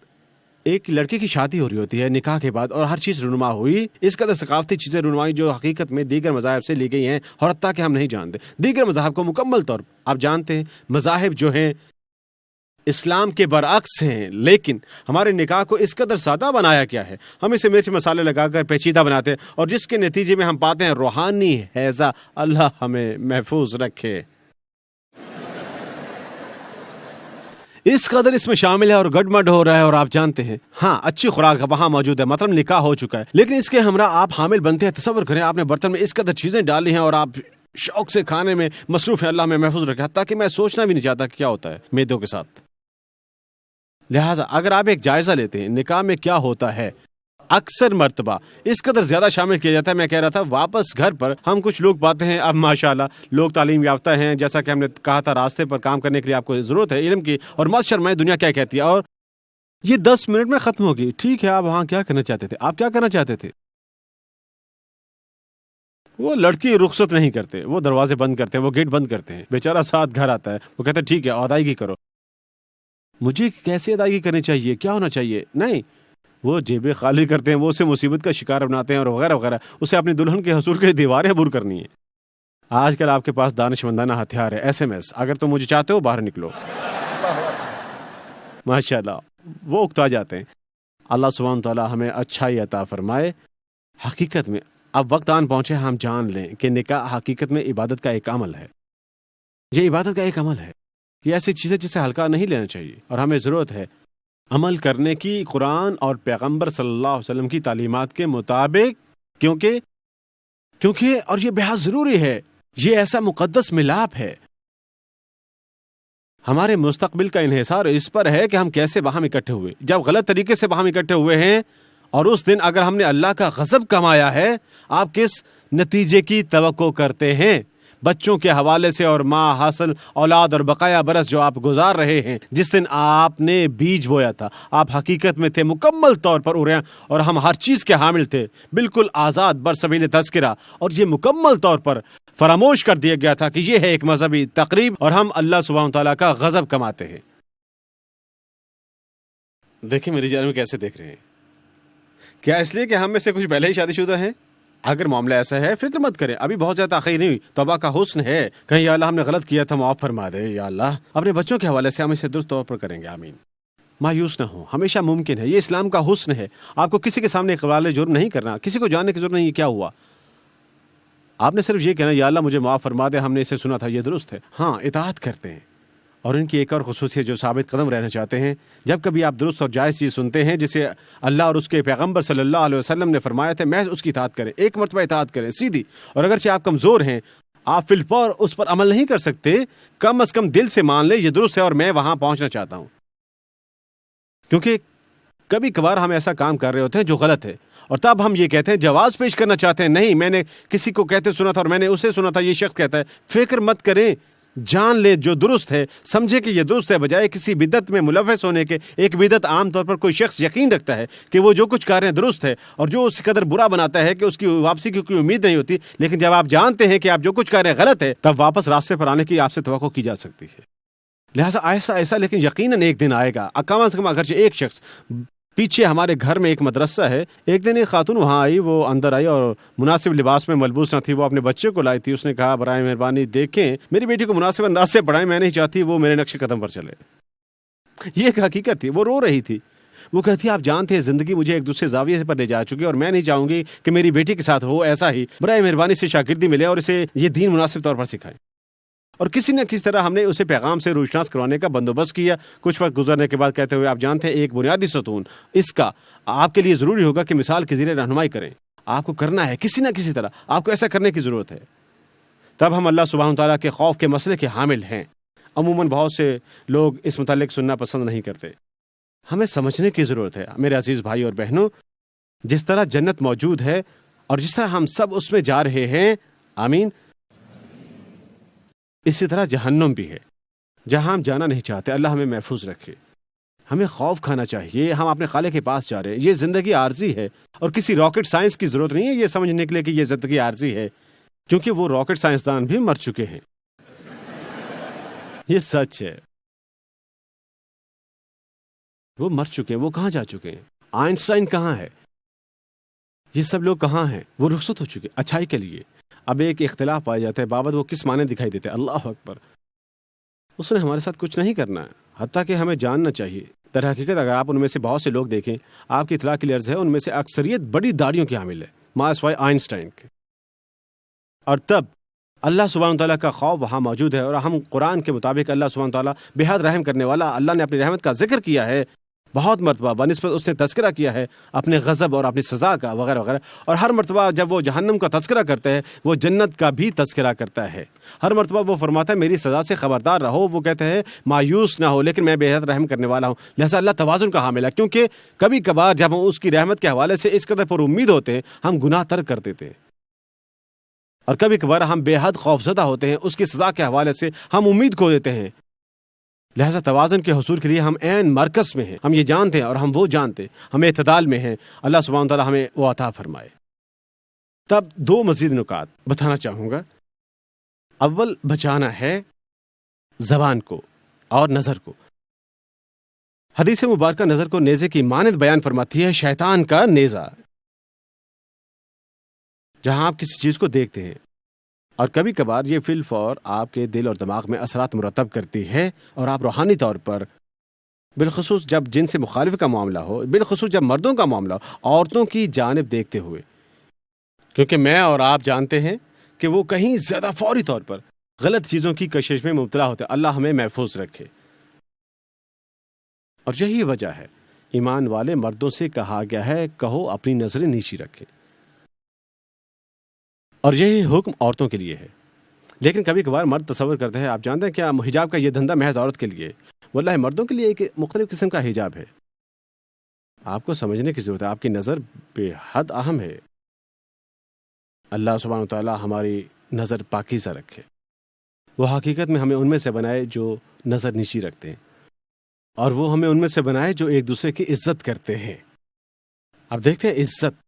ایک لڑکے کی شادی ہو رہی ہوتی ہے نکاح کے بعد اور ہر چیز رونما ہوئی، اس قدر ثقافتی چیزیں رونمائی جو حقیقت میں دیگر مذاہب سے لی گئی ہیں اور حتیٰ کہ ہم نہیں جانتے دیگر مذاہب کو مکمل طور پر۔ آپ جانتے ہیں مذاہب جو ہیں اسلام کے برعکس ہیں، لیکن ہمارے نکاح کو اس قدر سادہ بنایا گیا ہے، ہم اسے مرچ مسالے لگا کر پیچیدہ بناتے ہیں، اور جس کے نتیجے میں ہم پاتے ہیں روحانی ہیضہ۔ اللہ ہمیں محفوظ رکھے۔ اس قدر اس میں شامل ہے اور گڈمڈ ہو رہا ہے، اور آپ جانتے ہیں ہاں اچھی خوراک وہاں موجود ہے، مطلب نکاح ہو چکا ہے، لیکن اس کے ہمراہ آپ حامل بنتے ہیں۔ تصور کریں آپ نے برتن میں اس قدر چیزیں ڈالی ہیں اور آپ شوق سے کھانے میں مصروف ہیں۔ اللہ میں محفوظ رکھے، حتیٰ کہ میں سوچنا بھی نہیں چاہتا کہ کیا ہوتا ہے میدوں کے ساتھ۔ لہٰذا اگر آپ ایک جائزہ لیتے ہیں نکاح میں کیا ہوتا ہے، اکثر مرتبہ اس قدر زیادہ شامل کیا جاتا ہے۔ میں کہہ رہا تھا واپس گھر پر ہم کچھ لوگ پاتے ہیں، اب ماشاءاللہ لوگ تعلیم یافتہ ہیں، جیسا کہ ہم نے کہا تھا راستے پر کام کرنے کے لیے آپ کو ضرورت ہے علم کی، اور مت شرمائیں دنیا کیا کہتی ہے، اور یہ 10 منٹ میں ختم ہوگی۔ ٹھیک ہے آپ وہاں کیا کرنا چاہتے تھے؟ آپ کیا کرنا چاہتے تھے؟ وہ لڑکی رخصت نہیں کرتے، وہ دروازے بند کرتے ہیں، وہ گیٹ بند کرتے ہیں، بیچارہ ساتھ گھر آتا ہے، وہ کہتا ہے ٹھیک ہے ادائیگی کرو۔ مجھے کیسے ادائیگی کرنی چاہیے، کیا ہونا چاہیے؟ نہیں، وہ جیبیں خالی کرتے ہیں، وہ اسے مصیبت کا شکار بناتے ہیں اور وغیرہ وغیرہ۔ اسے اپنی دلہن کے حصول کے لیے دیواریں عبور کرنی ہیں۔ آج کل آپ کے پاس دانش مندانہ ہتھیار ہے، SMS، اگر تم مجھے چاہتے ہو باہر نکلو۔ ماشاءاللہ وہ اکتا جاتے ہیں۔ اللہ سبحانہ تعالیٰ ہمیں اچھائی عطا فرمائے۔ حقیقت میں اب وقت آن پہنچے ہم جان لیں کہ نکاح حقیقت میں عبادت کا ایک عمل ہے۔ یہ عبادت کا ایک عمل ہے، یہ ایسی چیزیں جسے ہلکا نہیں لینا چاہیے، اور ہمیں ضرورت ہے عمل کرنے کی قرآن اور پیغمبر صلی اللہ علیہ وسلم کی تعلیمات کے مطابق، کیونکہ اور یہ بہت ضروری ہے، یہ ایسا مقدس ملاپ ہے۔ ہمارے مستقبل کا انحصار اس پر ہے کہ ہم کیسے باہم اکٹھے ہوئے۔ جب غلط طریقے سے باہم اکٹھے ہوئے ہیں اور اس دن اگر ہم نے اللہ کا غضب کمایا ہے، آپ کس نتیجے کی توقع کرتے ہیں؟ بچوں کے حوالے سے اور ماں حاصل اولاد اور بقایا برس جو آپ گزار رہے ہیں، جس دن آپ نے بیج بویا تھا آپ حقیقت میں تھے مکمل طور پر ارے، اور ہم ہر چیز کے حامل تھے، بالکل آزاد برسبیل تذکرہ، اور یہ مکمل طور پر فراموش کر دیا گیا تھا کہ یہ ہے ایک مذہبی تقریب اور ہم اللہ سبحانہ تعالیٰ کا غضب کماتے ہیں۔ دیکھیں میری جان میں کیسے دیکھ رہے ہیں، کیا اس لیے کہ ہم میں سے کچھ پہلے ہی شادی شدہ ہیں؟ اگر معاملہ ایسا ہے فکر مت کریں، ابھی بہت زیادہ تاخیر نہیں ہوئی، توبہ کا حسن ہے، کہیں یا اللہ ہم نے غلط کیا تھا معاف فرما دے، یا اللہ اپنے بچوں کے حوالے سے ہم اسے درست طور پر کریں گے، آمین۔ مایوس نہ ہو، ہمیشہ ممکن ہے، یہ اسلام کا حسن ہے۔ آپ کو کسی کے سامنے اقبال جرم نہیں کرنا، کسی کو جاننے کی ضرورت نہیں کیا ہوا، آپ نے صرف یہ کہنا یا اللہ مجھے معاف فرما دے، ہم نے اسے سنا تھا، یہ درست ہے۔ ہاں اطاعت کرتے ہیں، اور ان کی ایک اور خصوصیت جو ثابت قدم رہنا چاہتے ہیں، جب کبھی آپ درست اور جائز چیز سنتے ہیں جسے اللہ اور اس کے پیغمبر صلی اللہ علیہ وسلم نے فرمایا تھا محض اس کی اطاعت کریں، ایک مرتبہ اطاعت کریں سیدھی، اور اگرچہ آپ کمزور ہیں آپ فی الفور اس پر عمل نہیں کر سکتے، کم از کم دل سے مان لیں یہ درست ہے اور میں وہاں پہنچنا چاہتا ہوں. کیونکہ کبھی کبھار ہم ایسا کام کر رہے ہوتے ہیں جو غلط ہے، اور تب ہم یہ کہتے ہیں جواز پیش کرنا چاہتے ہیں، نہیں میں نے کسی کو کہتے سنا تھا اور میں نے اسے سنا تھا، یہ شخص کہتا ہے. فکر مت کریں، جان لے جو درست ہے، سمجھے کہ یہ درست ہے، بجائے کسی بدعت میں ملوث ہونے کے. ایک بدعت عام طور پر کوئی شخص یقین رکھتا ہے کہ وہ جو کچھ کر رہے ہیں درست ہے، اور جو اس قدر برا بناتا ہے کہ اس کی واپسی کی کوئی امید نہیں ہوتی. لیکن جب آپ جانتے ہیں کہ آپ جو کچھ کر رہے ہیں غلط ہے، تب واپس راستے پر آنے کی آپ سے توقع کی جا سکتی ہے. لہٰذا ایسا ایسا لیکن یقیناً ایک دن آئے گا. کم از کم اگرچہ ایک شخص پیچھے ہمارے گھر میں ایک مدرسہ ہے، ایک دن ایک خاتون وہاں آئی، وہ اندر آئی اور مناسب لباس میں ملبوس نہ تھی. وہ اپنے بچے کو لائی تھی. اس نے کہا برائے مہربانی دیکھیں میری بیٹی کو مناسب انداز سے پڑھائیں، میں نہیں چاہتی وہ میرے نقش قدم پر چلے. یہ ایک حقیقت تھی. وہ رو رہی تھی. وہ کہتی آپ جانتے ہیں زندگی مجھے ایک دوسرے زاویے پر لے جا چکی اور میں نہیں چاہوں گی کہ میری بیٹی کے ساتھ ہو ایسا ہی. برائے مہربانی سے شاگردی ملے اور اسے یہ دین مناسب طور پر سکھائیں. اور کسی نہ کسی طرح ہم نے اسے پیغام سے روشناس کروانے کا بندوبست کیا. کچھ وقت گزرنے کے بعد کہتے ہوئے آپ جانتے ہیں ایک بنیادی ستون اس کا آپ کے لیے ضروری ہوگا کہ مثال کے ذریعے رہنمائی کریں. آپ کو کرنا ہے کسی نہ کسی طرح، آپ کو ایسا کرنے کی ضرورت ہے. تب ہم اللہ سبحانہ تعالیٰ کے خوف کے مسئلے کے حامل ہیں. عموماً بہت سے لوگ اس متعلق سننا پسند نہیں کرتے. ہمیں سمجھنے کی ضرورت ہے میرے عزیز بھائی اور بہنوں، جس طرح جنت موجود ہے اور جس طرح ہم سب اس میں جا رہے ہیں، آمین، اسی طرح جہنم بھی ہے جہاں ہم جانا نہیں چاہتے. اللہ ہمیں محفوظ رکھے. ہمیں خوف کھانا چاہیے. ہم اپنے خالق کے پاس جا رہے ہیں. یہ زندگی عارضی ہے اور کسی راکٹ سائنس کی ضرورت نہیں ہے یہ سمجھنے کے لیے کہ یہ زندگی عارضی ہے، کیونکہ وہ راکٹ سائنسدان بھی مر چکے ہیں. یہ سچ ہے، وہ مر چکے ہیں. وہ کہاں جا چکے ہیں؟ آئنسٹائن کہاں ہے؟ یہ سب لوگ کہاں ہیں؟ وہ رخصت ہو چکے اچھائی کے لیے. اب ایک اختلاف پایا جاتا ہے بابت وہ کس معنی دکھائی دیتے. اللہ اکبر، اس نے ہمارے ساتھ کچھ نہیں کرنا ہے، حتیٰ کہ ہمیں جاننا چاہیے. در حقیقت اگر آپ ان میں سے بہت سے لوگ دیکھیں، آپ کی اطلاع کے لیے عرض ہے ان میں سے اکثریت بڑی داڑھیوں کی حامل ہے ما سوائے آئنسٹائن کے. اور تب اللہ سبحانہ تعالیٰ کا خوف وہاں موجود ہے. اور ہم قرآن کے مطابق اللہ سبحانہ تعالیٰ بے حد رحم کرنے والا، اللہ نے اپنی رحمت کا ذکر کیا ہے بہت مرتبہ، بنسبت اس نے تذکرہ کیا ہے اپنے غضب اور اپنی سزا کا وغیرہ وغیرہ. اور ہر مرتبہ جب وہ جہنم کا تذکرہ کرتا ہے وہ جنت کا بھی تذکرہ کرتا ہے. ہر مرتبہ وہ فرماتا ہے میری سزا سے خبردار رہو. وہ کہتے ہیں مایوس نہ ہو لیکن میں بے حد رحم کرنے والا ہوں. لہٰذا اللہ توازن کا حامل ہے، کیونکہ کبھی کبھار جب ہم اس کی رحمت کے حوالے سے اس قدر پر امید ہوتے ہیں ہم گناہ ترک کر دیتے ہیں، اور کبھی کبھار ہم بے حد خوفزدہ ہوتے ہیں اس کی سزا کے حوالے سے ہم امید کھو دیتے ہیں. لہذا توازن کے حصول کے لیے ہم عین مرکز میں ہیں. ہم یہ جانتے ہیں اور ہم وہ جانتے ہیں، ہم اعتدال میں ہیں. اللہ سبحانہ تعالیٰ ہمیں وہ عطا فرمائے. تب دو مزید نکات بتانا چاہوں گا. اول، بچانا ہے زبان کو اور نظر کو. حدیث مبارکہ نظر کو نیزے کی مانند بیان فرماتی ہے، شیطان کا نیزہ. جہاں آپ کسی چیز کو دیکھتے ہیں اور کبھی کبھار یہ فی الفور آپ کے دل اور دماغ میں اثرات مرتب کرتی ہے اور آپ روحانی طور پر، بالخصوص جب جن سے مخالف کا معاملہ ہو، بالخصوص جب مردوں کا معاملہ ہو، عورتوں کی جانب دیکھتے ہوئے، کیونکہ میں اور آپ جانتے ہیں کہ وہ کہیں زیادہ فوری طور پر غلط چیزوں کی کشش میں مبتلا ہوتے. اللہ ہمیں محفوظ رکھے. اور یہی وجہ ہے ایمان والے مردوں سے کہا گیا ہے کہو اپنی نظریں نیچی رکھیں، اور یہی حکم عورتوں کے لیے ہے. لیکن کبھی کبھار مرد تصور کرتے ہیں، آپ جانتے ہیں کیا حجاب کا یہ دھندا محض عورت کے لیے؟ واللہ مردوں کے لیے ایک مختلف قسم کا حجاب ہے. آپ کو سمجھنے کی ضرورت ہے. آپ کی نظر بے حد اہم ہے. اللہ سبحانہ وتعالی ہماری نظر پاکیزہ رکھے. وہ حقیقت میں ہمیں ان میں سے بنائے جو نظر نیچی رکھتے ہیں، اور وہ ہمیں ان میں سے بنائے جو ایک دوسرے کی عزت کرتے ہیں. آپ دیکھتے ہیں عزت،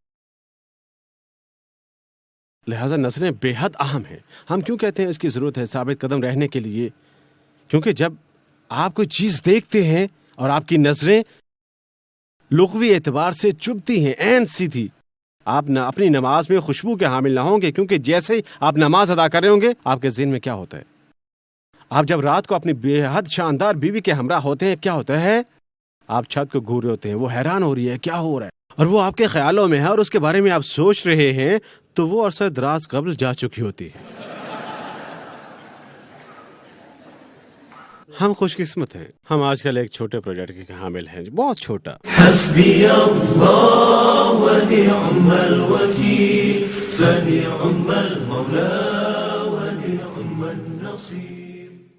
لہٰذا نظریں بے حد اہم ہیں. ہم کیوں کہتے ہیں اس کی ضرورت ہے ثابت قدم رہنے کے لیے؟ کیونکہ جب آپ کوئی چیز دیکھتے ہیں اور آپ کی نظریں لغوی اعتبار سے چبھتی ہیں عین سیدھی، آپ نہ اپنی نماز میں خوشبو کے حامل نہ ہوں گے. کیونکہ جیسے ہی آپ نماز ادا کر رہے ہوں گے آپ کے ذہن میں کیا ہوتا ہے؟ آپ جب رات کو اپنی بے حد شاندار بیوی کے ہمراہ ہوتے ہیں کیا ہوتا ہے؟ آپ چھت کو گھور رہے ہوتے ہیں، وہ حیران ہو رہی ہے کیا ہو رہا ہے، اور وہ آپ کے خیالوں میں ہے اور اس کے بارے میں آپ سوچ رہے ہیں تو وہ عرصہ دراز قبل جا چکی ہوتی ہے. ہم خوش قسمت ہیں، ہم آج کل ایک چھوٹے پروجیکٹ کے حامل ہیں، بہت چھوٹا. حسبی اللہ و نعم الوکیل فنعم المولا.